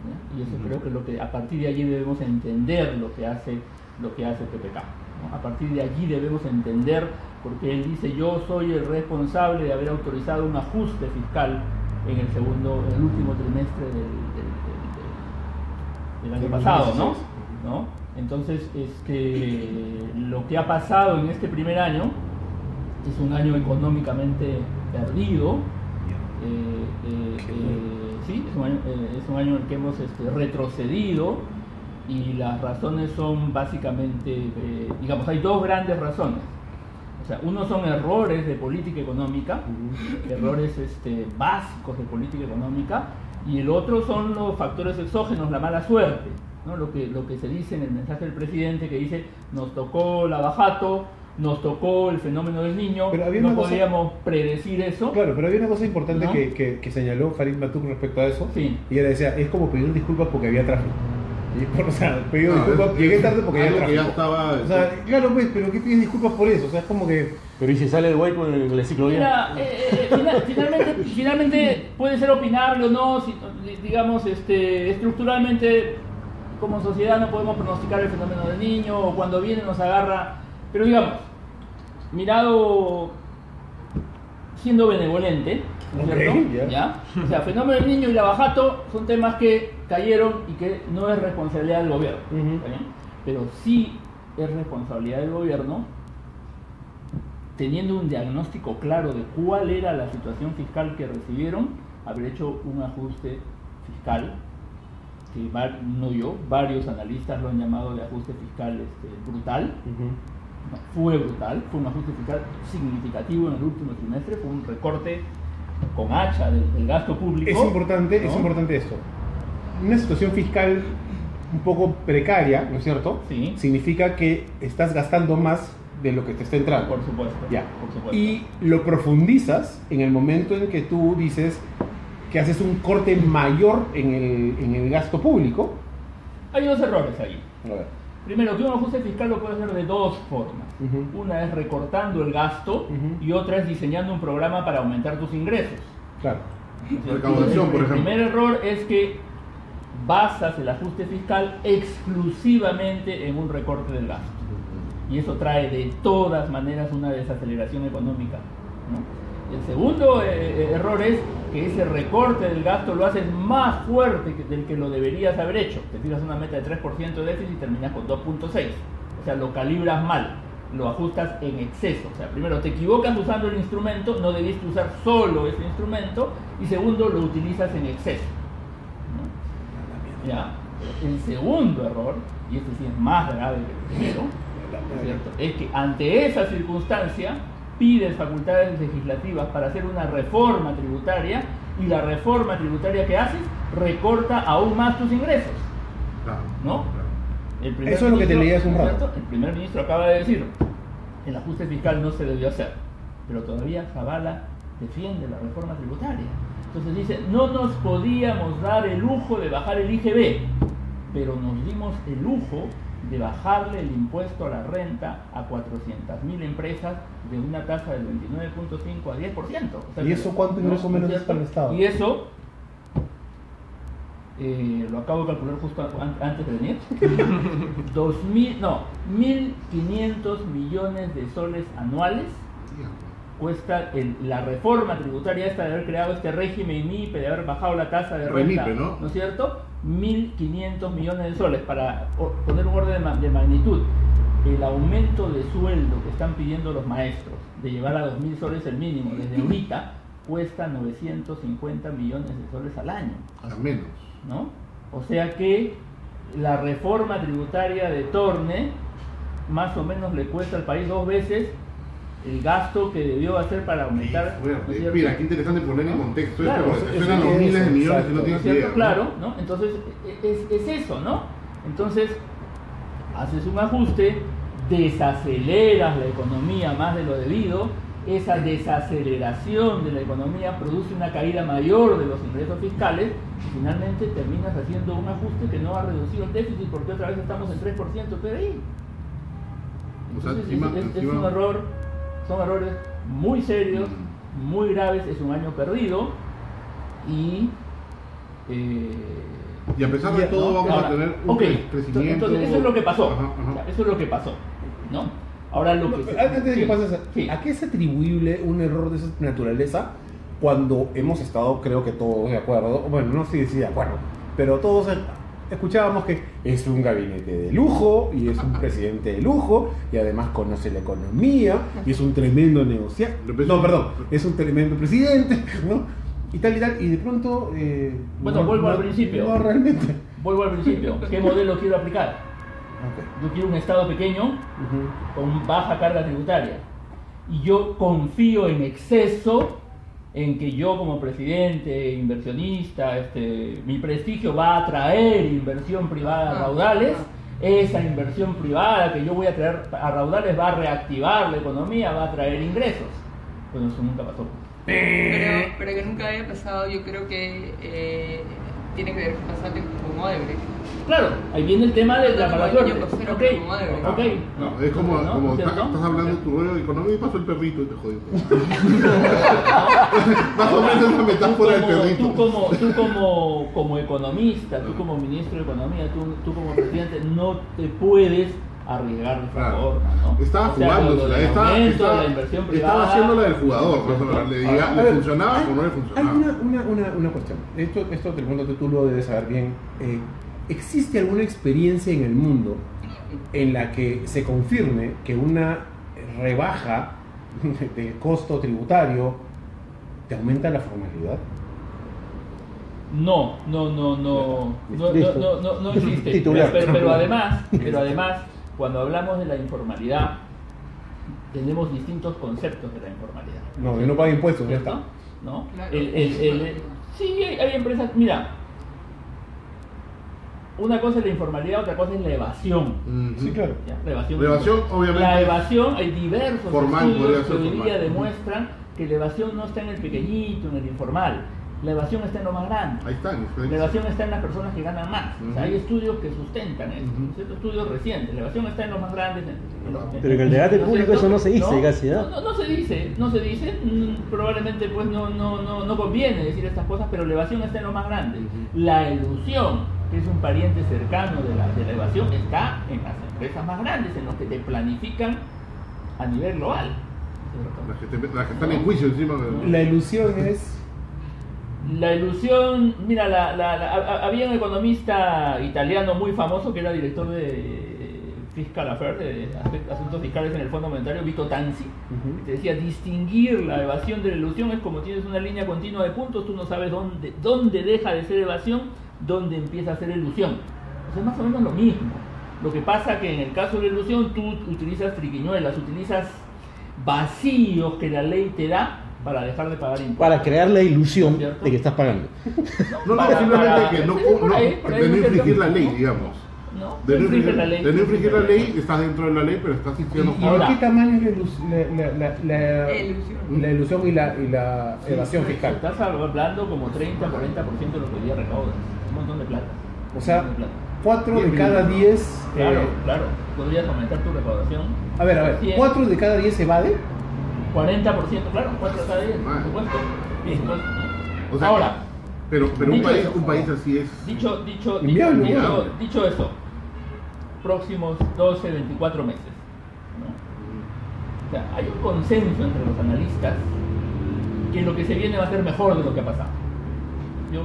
¿ya? Y eso creo que es lo que a partir de allí debemos entender lo que hace PPK, ¿no? A partir de allí debemos entender, porque él dice yo soy el responsable de haber autorizado un ajuste fiscal en el último trimestre del año pasado, ¿no? Entonces, lo que ha pasado en este primer año es un año económicamente perdido. Sí, es un año en el que hemos retrocedido, y las razones son básicamente, digamos, hay dos grandes razones. O sea, uno son errores de política económica, errores básicos de política económica, y el otro son los factores exógenos, la mala suerte, ¿no? Lo que se dice en el mensaje del presidente, que dice, nos tocó la bajato, nos tocó el fenómeno del niño, no podíamos predecir eso. Claro, pero había una cosa importante, ¿no? que señaló Farid Matuk respecto a eso, Sí. y él decía, es como pedir disculpas porque había tráfico. Y, o sea, pido disculpas, llegué tarde porque ya estaba... O sea, claro, pues, pero ¿qué pides disculpas por eso? O sea, es como que... Pero ¿y si sale el güey con el ciclovía? Mira, finalmente puede ser opinable o no, digamos, estructuralmente como sociedad no podemos pronosticar el fenómeno del niño, o cuando viene nos agarra, pero digamos, mirado siendo benevolente, ¿no es cierto? ¿Ya? O sea, fenómeno del niño y la bajato son temas que cayeron y que no es responsabilidad del gobierno, ¿está bien? Pero sí es responsabilidad del gobierno, teniendo un diagnóstico claro de cuál era la situación fiscal que recibieron, haber hecho un ajuste fiscal, que no yo, varios analistas lo han llamado de ajuste fiscal brutal. No, fue brutal, fue un ajuste fiscal significativo en el último trimestre, fue un recorte con hacha del gasto público. Es importante esto. Una situación fiscal un poco precaria, ¿no es cierto? Sí. Significa que estás gastando más de lo que te está entrando. Por supuesto. Ya. Por supuesto. Y lo profundizas en el momento en que tú dices que haces un corte mayor en el gasto público. Hay dos errores ahí. A ver. Primero, que un ajuste fiscal lo puedes hacer de dos formas. Una es recortando el gasto y otra es diseñando un programa para aumentar tus ingresos. Claro. Recaudación, por ejemplo. El primer error es que basas el ajuste fiscal exclusivamente en un recorte del gasto. Y eso trae de todas maneras una desaceleración económica, ¿no? El segundo error es que ese recorte del gasto lo haces más fuerte del que lo deberías haber hecho. Te tiras una meta de 3% de déficit y terminas con 2.6. O sea, lo calibras mal, lo ajustas en exceso. O sea, primero te equivocas usando el instrumento, no debiste usar solo ese instrumento, y segundo, lo utilizas en exceso, ¿no? Ya. El segundo error, y este sí es más grave que el primero, ¿cierto?, es que ante esa circunstancia pides facultades legislativas para hacer una reforma tributaria, y la reforma tributaria que haces recorta aún más tus ingresos, ¿no? Eso es lo que te leí hace un rato. El primer ministro acaba de decir, el ajuste fiscal no se debió hacer, pero todavía Zavala defiende la reforma tributaria. Entonces dice, no nos podíamos dar el lujo de bajar el IGB, pero nos dimos el lujo de bajarle el impuesto a la renta a 400.000 empresas de una tasa del 29.5 a 10%. O sea, ¿y eso cuánto ingreso menos es para el Estado? Y eso, lo acabo de calcular justo antes de venir, 1.500 millones de soles anuales cuesta la reforma tributaria esta de haber creado este régimen MIPE, de haber bajado la tasa de renta, ¿no es cierto? 1.500 millones de soles. Para poner un orden de magnitud, el aumento de sueldo que están pidiendo los maestros, de llevar a 2.000 soles el mínimo desde ahorita, cuesta 950 millones de soles al año. Al menos, ¿no? O sea que la reforma tributaria de Torne más o menos le cuesta al país 2 veces el gasto que debió hacer para aumentar. Mira, qué interesante poner en contexto claro, esto, porque suenan los miles de millones y no tienes idea, ¿no? Claro, ¿no? Entonces es eso, ¿no? Entonces haces un ajuste, desaceleras la economía más de lo debido, esa desaceleración de la economía produce una caída mayor de los ingresos fiscales, y finalmente terminas haciendo un ajuste que no ha reducido el déficit porque otra vez estamos en 3% PBI. Entonces es un error. Son errores muy serios, muy graves, es un año perdido y a pesar de todo vamos a tener un crecimiento. Entonces eso es lo que pasó. Eso es lo que pasó, ¿no? Ahora lo que antes de que pases, ¿a qué es atribuible un error de esa naturaleza cuando hemos estado, creo que todos de acuerdo? Bueno, no sé si de acuerdo, pero todos escuchábamos que es un gabinete de lujo y es un presidente de lujo y además conoce la economía y es un tremendo negociador. No, perdón, es un tremendo presidente, ¿no? Y tal, y de pronto... vuelvo al principio. No, realmente. Vuelvo al principio. ¿Qué modelo quiero aplicar? Okay. Yo quiero un Estado pequeño con baja carga tributaria. Y yo confío en exceso en que yo como presidente, inversionista, mi prestigio va a atraer inversión privada a raudales, esa inversión privada que yo voy a traer a raudales va a reactivar la economía, va a traer ingresos. Bueno, eso nunca pasó. Pero que nunca haya pasado, yo creo que tiene que ver bastante con Odebrecht. Claro, ahí viene el tema de la mala suerte. Okay. No, es como estás hablando de tu rollo de economía y pasó el perrito y te jodió. Más o menos una metáfora del perrito. Tú como economista, tú como ministro de Economía, tú como presidente, no te puedes arriesgar de esa forma, ¿no? Estaba jugándosela, estaba haciéndola del jugador, ¿le funcionaba o no le funcionaba? Hay una cuestión, esto te pregunto, tú lo debes saber bien. ¿Existe alguna experiencia en el mundo en la que se confirme que una rebaja de costo tributario te aumenta la formalidad? No existe. Pero además, cuando hablamos de la informalidad, tenemos distintos conceptos de la informalidad. No, yo no pago impuestos, ya está. ¿No? Sí, hay empresas, mira, una cosa es la informalidad, otra cosa es la evasión. Sí, claro. ¿Ya? La evasión, obviamente. La evasión, hay diversos estudios que hoy día formal. Demuestran que la evasión no está en el pequeñito, en el informal. La evasión está en lo más grande. Ahí está. La evasión está en las personas que ganan más. O sea, hay estudios que sustentan esto, ¿cierto? Estudios recientes. La evasión está en los más grandes. Pero en el debate público eso no se dice, casi, ¿no? No se dice. Probablemente pues no conviene decir estas cosas, pero la evasión está en lo más grande. La elusión, que es un pariente cercano de la evasión, está en las empresas más grandes, en los que te planifican a nivel global. Las que están en juicio encima de... La ilusión es... La ilusión, mira, había un economista italiano muy famoso que era director de Fiscal Affairs, de asuntos fiscales en el Fondo Monetario, Vito Tanzi, que te decía, distinguir la evasión de la ilusión es como tienes una línea continua de puntos, tú no sabes dónde deja de ser evasión, dónde empieza a ser ilusión. O sea, es más o menos lo mismo. Lo que pasa que en el caso de la ilusión tú utilizas triquiñuelas, utilizas vacíos que la ley te da para dejar de pagar impuestos. Para crear la ilusión de que estás pagando. Simplemente que de no infringir la ley, digamos. No, de no infringir la ley, estás dentro de la ley, pero estás sintiendo... ¿Y de qué tamaño es la ilusión y la evasión fiscal? Estás hablando como 30-40% de lo que hoy día recaudas. Un montón de plata. O sea, 4 de cada 10... Claro. Podrías aumentar tu recaudación. A ver, 4 de cada 10 evade. 40%, claro, 4 de cada 10, por supuesto. O sea, ahora, pero un país así es... Dicho eso, próximos 12, 24 meses, ¿no? O sea, hay un consenso entre los analistas que lo que se viene va a ser mejor de lo que ha pasado. Yo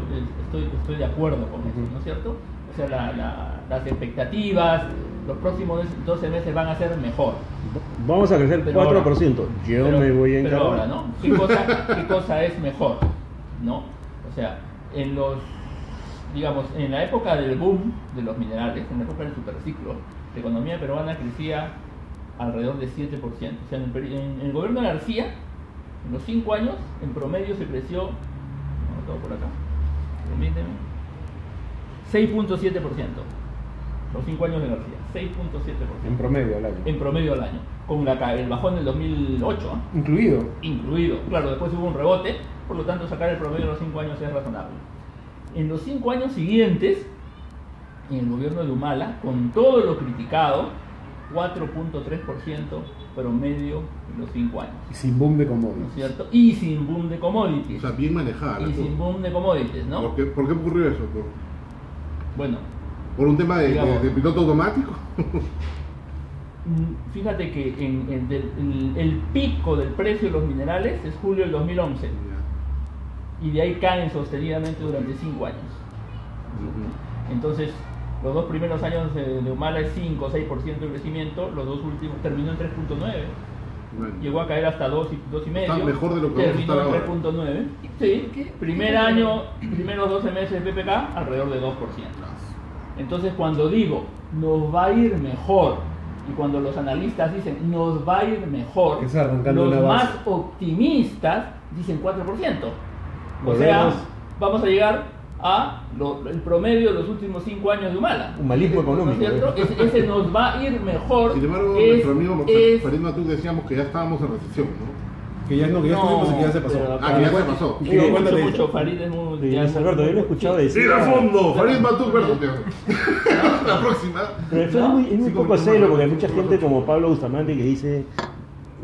estoy de acuerdo con eso, ¿no es cierto? O sea, las expectativas, los próximos 12 meses van a ser mejor. Vamos a crecer 4%. Me voy a encargar. Pero ahora, ¿no? ¿Qué cosa es mejor? ¿No? O sea, en la época del boom de los minerales, en la época del superciclo, la economía peruana crecía alrededor de 7%. O sea, en el gobierno de García, en los 5 años, en promedio se creció, no, todo por acá, permíteme, 6.7%. Los 5 años de García, 6.7%. En promedio al año. En promedio al año. Con el bajón del 2008. Incluido. Claro, después hubo un rebote, por lo tanto sacar el promedio de los 5 años es razonable. En los 5 años siguientes, en el gobierno de Humala, con todo lo criticado, 4.3% promedio en los 5 años. Y sin boom de commodities. ¿No es cierto? Y sin boom de commodities. O sea, bien manejada. Y sin boom de commodities, ¿no? ¿Por qué ocurrió eso? Bueno. ¿Por un tema de piloto automático? Fíjate que el pico del precio de los minerales es julio del 2011. Y de ahí caen sostenidamente durante 5 años. Entonces, los 2 primeros años de Humala es 5 o 6% de crecimiento, los 2 últimos terminó en 3.9. Llegó a caer hasta 2,5. Está mejor de lo que terminó en 3.9. Sí, primer año, primeros 12 meses de PPK, alrededor de 2%. Entonces, cuando digo nos va a ir mejor, y cuando los analistas dicen nos va a ir mejor, los más optimistas dicen 4%. O sea, vamos a llegar a el promedio de los últimos 5 años de Humala. Humalismo económico. ¿No es cierto? Ese nos va a ir mejor. Sin embargo, nuestro amigo Farid Matuk decíamos que ya estábamos en recesión, ¿no? Que ya no, que ya estuvimos y que ya se pasó. Que ya se pasó. Mucho, Farid es muy... Sí, Alberto, yo lo he escuchado decir... ¡Ir a fondo! Farid Matuk, perdón. La próxima. Pero eso es muy poco serio, porque hay mucha gente como Pablo Bustamante que dice: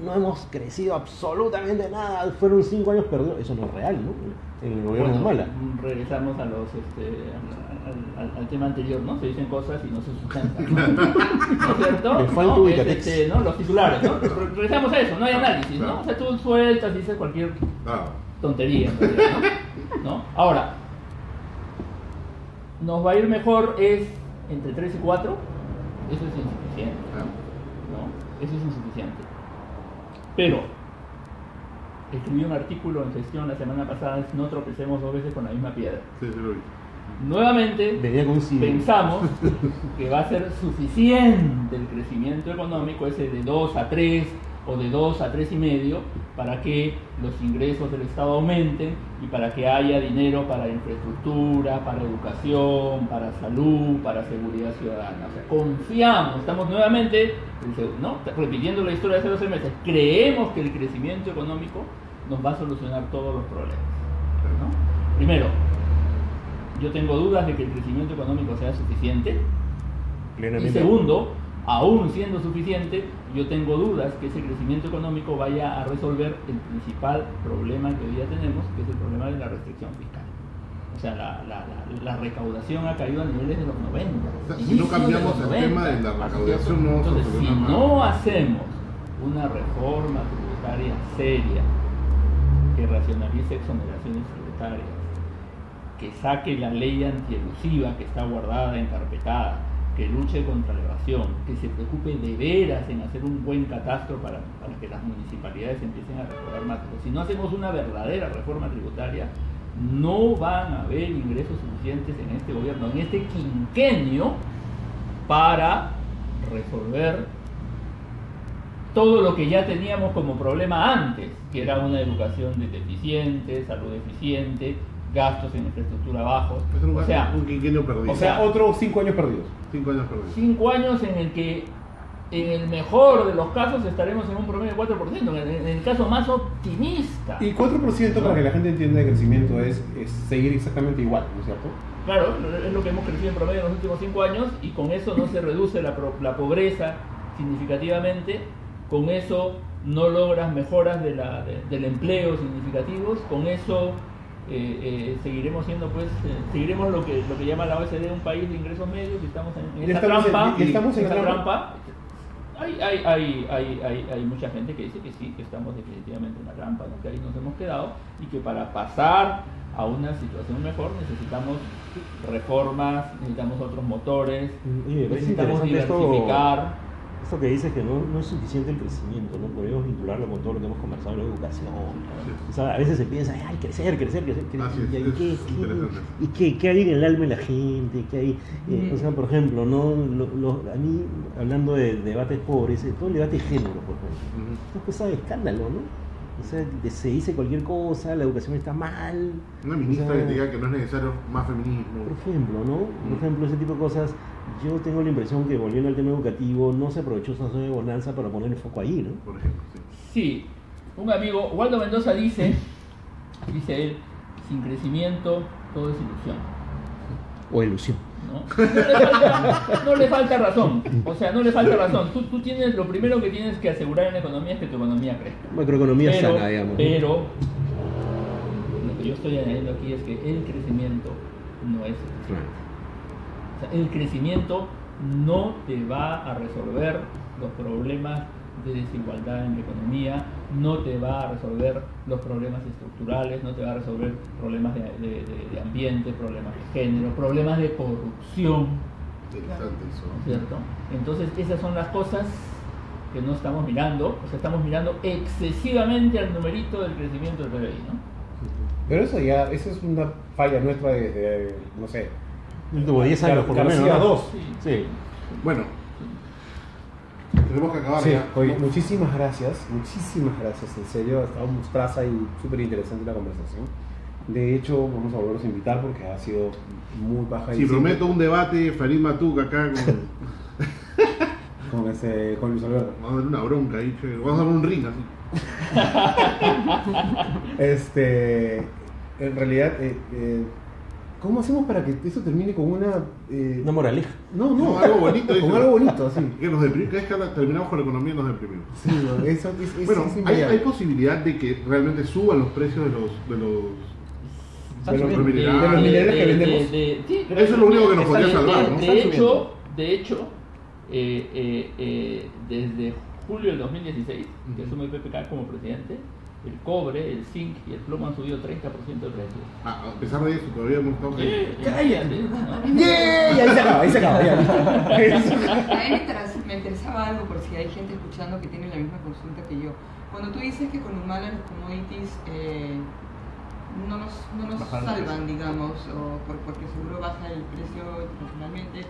no hemos crecido absolutamente nada, fueron 5 años perdidos. Eso no es real, ¿no? En el gobierno de Humala. Regresamos a los al tema anterior, ¿no? Se dicen cosas y no se sustentan, ¿no? ¿No es cierto? Me falta ¿no? Ubicatex. ¿No? Los titulares, ¿no? Regresamos a eso, no hay análisis, ¿no? O sea, tú sueltas y dices cualquier tontería, en realidad, ¿no? Ahora, nos va a ir mejor es entre 3 y 4, eso es insuficiente, ¿no? Eso es insuficiente. Pero escribí un artículo en Gestión la semana pasada, es no tropecemos 2 veces con la misma piedra. Sí, sí lo vi. Nuevamente pensamos que va a ser suficiente el crecimiento económico, ese de 2 a 3 o de 2 a 3,5, para que los ingresos del Estado aumenten y para que haya dinero para infraestructura, para educación, para salud, para seguridad ciudadana. O sea, confiamos, estamos nuevamente, ¿no?, repitiendo la historia de hace 12 meses, creemos que el crecimiento económico nos va a solucionar todos los problemas, ¿no? Primero, yo tengo dudas de que el crecimiento económico sea suficiente. Y segundo, aún siendo suficiente, yo tengo dudas que ese crecimiento económico vaya a resolver el principal problema que hoy día tenemos, que es el problema de la restricción fiscal. O sea, la recaudación ha caído a niveles de los 90. O sea, si no cambiamos el tema de la recaudación, no vamos a Entonces, si solucionar nada. no hacemos una reforma tributaria seria que racionalice exoneraciones tributarias, que saque la ley antielusiva que está guardada, encarpetada, que luche contra la evasión, que se preocupe de veras en hacer un buen catastro para que las municipalidades empiecen a recaudar más. Pero si no hacemos una verdadera reforma tributaria, no van a haber ingresos suficientes en este gobierno, en este quinquenio, para resolver todo lo que ya teníamos como problema antes, que era una educación deficiente, salud deficiente, gastos en infraestructura bajos. O sea, un quinquenio perdido. O sea, otros 5 años perdidos. 5 años perdidos. 5 años en el que, en el mejor de los casos, estaremos en un promedio de 4%, en el caso más optimista. Y 4%, para que la gente entienda, de crecimiento es seguir exactamente igual, ¿no es cierto? Claro, es lo que hemos crecido en promedio en los últimos 5 años, y con eso no se reduce la pobreza significativamente, con eso no logras mejoras del empleo significativos, con eso seguiremos siendo, seguiremos lo que llama la OECD un país de ingresos medios, y estamos en esa trampa. Hay mucha gente que dice que sí, que estamos definitivamente en una trampa, ¿no?, que ahí nos hemos quedado, y que para pasar a una situación mejor necesitamos reformas, necesitamos otros motores, necesitamos diversificar. Esto que dices que no es suficiente el crecimiento, ¿no? Podemos vincularlo con todo lo que hemos conversado en la educación. O sea, a veces se piensa, ay, crecer. ¿Y qué hay en el alma de la gente? ¿Qué hay? O sea, por ejemplo, ¿no? A mí, hablando de debates pobres, todo el debate de género, por ejemplo, es una cosa de escándalo, ¿no? O sea, se dice cualquier cosa, la educación está mal. Una ministra que diga que no es necesario más feminismo. Por ejemplo, ¿no? Por ejemplo, ese tipo de cosas. Yo tengo la impresión que, volviendo al tema educativo, no se aprovechó esa zona de bonanza para poner el foco ahí, ¿no? Por ejemplo, sí. Un amigo, Waldo Mendoza, dice él, sin crecimiento todo es ilusión. O ilusión. No le falta razón. O sea, no le falta razón. Tú tienes, lo primero que tienes que asegurar en la economía es que tu economía crezca. Macroeconomía sana, digamos. Pero lo que yo estoy añadiendo aquí es que el crecimiento no es suficiente. O sea, el crecimiento no te va a resolver los problemas de desigualdad en la economía, no te va a resolver los problemas estructurales, no te va a resolver problemas de ambiente, problemas de género, problemas de corrupción. Interesante eso. ¿Cierto? Entonces esas son las cosas que no estamos mirando, o sea, estamos mirando excesivamente al numerito del crecimiento del PBI, ¿no? Pero eso es una falla nuestra de no sé, como 10 años por lo menos, ¿no? 2. Sí. Bueno, tenemos que acabar sí, ya. oye, muchísimas gracias, en serio, ha estado mostraza y súper interesante la conversación. De hecho, vamos a volverlos a invitar porque ha sido muy baja. Si prometo un debate, Farid Matuk acá con... con Luis Alberto. Vamos a dar una bronca ahí, che. Vamos a dar un ring así. En realidad, ¿cómo hacemos para que eso termine con una moraleja? No, algo bonito. Con algo bonito, así. Que nos deprimimos, cada vez que terminamos con la economía nos deprimimos. Sí, eso es bueno, hay posibilidad de que realmente suban los precios de los minerales que vendemos. Sí, eso es lo único que nos podría salvar, ¿no? De hecho, desde julio del 2016, que asume PPK como presidente, el cobre, el zinc y el plomo han subido 30% de precio. A pesar de eso, todavía hemos estado... ¡Cállate! Ahí se acaba, ya. A mí me interesaba algo, por si hay gente escuchando que tiene la misma consulta que yo. Cuando tú dices que con Humala los commodities no nos salvan, digamos, porque seguro baja el precio internacionalmente,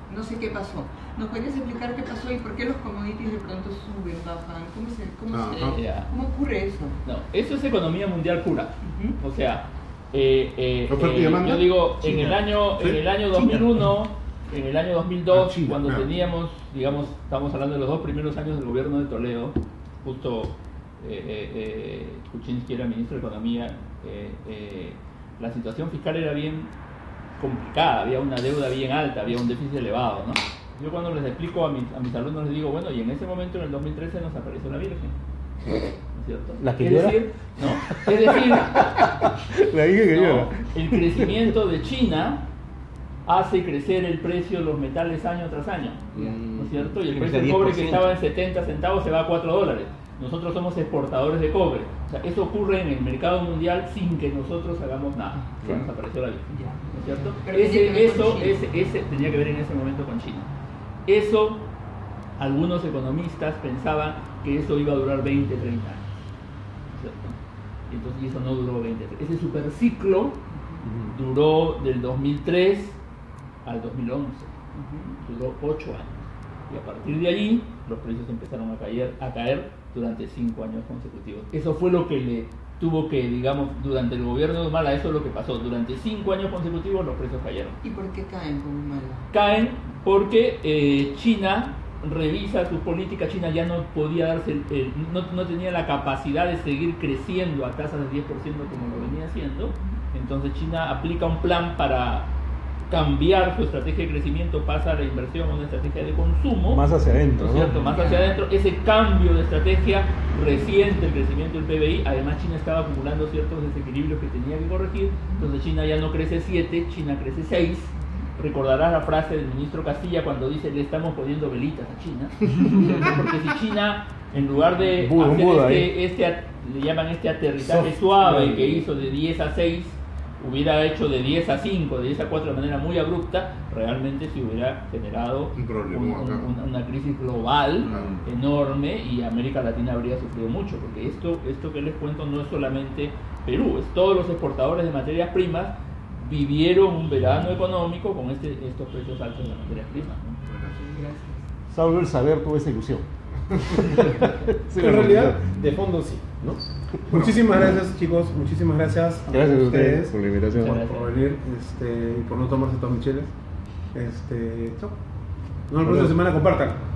no sé qué pasó. ¿Nos podrías explicar qué pasó y por qué los commodities de pronto suben, bajan? ¿Cómo ocurre eso? No, eso es economía mundial pura. O sea, yo digo, en el año 2001, en el año 2002, China, cuando teníamos, digamos, estamos hablando de los 2 primeros años del gobierno de Toledo, justo Kuczynski era ministro de Economía, la situación fiscal era bien complicada, había una deuda bien alta, había un déficit elevado, ¿no? Yo cuando les explico a mis alumnos les digo, bueno, y en ese momento en el 2013 nos apareció la Virgen, ¿no es cierto? ¿La que llora? Es decir, la dije que llora. El crecimiento de China hace crecer el precio de los metales año tras año, ¿no es cierto? Y el precio del cobre que estaba en 70 centavos se va a $4. Nosotros somos exportadores de cobre. O sea, eso ocurre en el mercado mundial sin que nosotros hagamos nada. Nos apareció la Virgen, ¿no es cierto? Ese tenía que ver en ese momento con China. Eso, algunos economistas pensaban que eso iba a durar 20, 30 años, ¿no es cierto? Entonces, y eso no duró 20. Ese superciclo duró del 2003 al 2011. Duró 8 años. Y a partir de allí, los precios empezaron a caer durante 5 años consecutivos. Eso fue lo que le tuvo que, digamos, durante el gobierno de Humala, eso es lo que pasó. Durante 5 años consecutivos los precios cayeron. ¿Y por qué caen con Humala? Caen porque China revisa su política. China ya no podía darse, no tenía la capacidad de seguir creciendo a tasas de 10% como lo venía haciendo. Entonces China aplica un plan para cambiar su estrategia de crecimiento, pasa a la inversión a una estrategia de consumo. Más hacia adentro, ¿no es cierto? Más hacia adentro. Ese cambio de estrategia resiente el crecimiento del PBI. Además, China estaba acumulando ciertos desequilibrios que tenía que corregir. Entonces, China ya no crece 7, China crece 6. Recordarás la frase del ministro Castilla cuando dice: le estamos poniendo velitas a China. Porque si China, en lugar de hacer le llaman este aterrizaje suave que hizo de 10 a 6, hubiera hecho de 10 a 5, de 10 a 4 de manera muy abrupta, realmente se hubiera generado una crisis global enorme y América Latina habría sufrido mucho, porque esto que les cuento no es solamente Perú, es todos los exportadores de materias primas vivieron un verano económico con estos precios altos de las materias primas, ¿no? Gracias. Solo el saber tuvo esa ilusión. En realidad, de fondo sí, ¿no? Muchísimas gracias, chicos, muchísimas gracias a ustedes por la invitación, por venir y por no tomarse todas mis chelas. Chao. Nos vemos la próxima semana, compartan.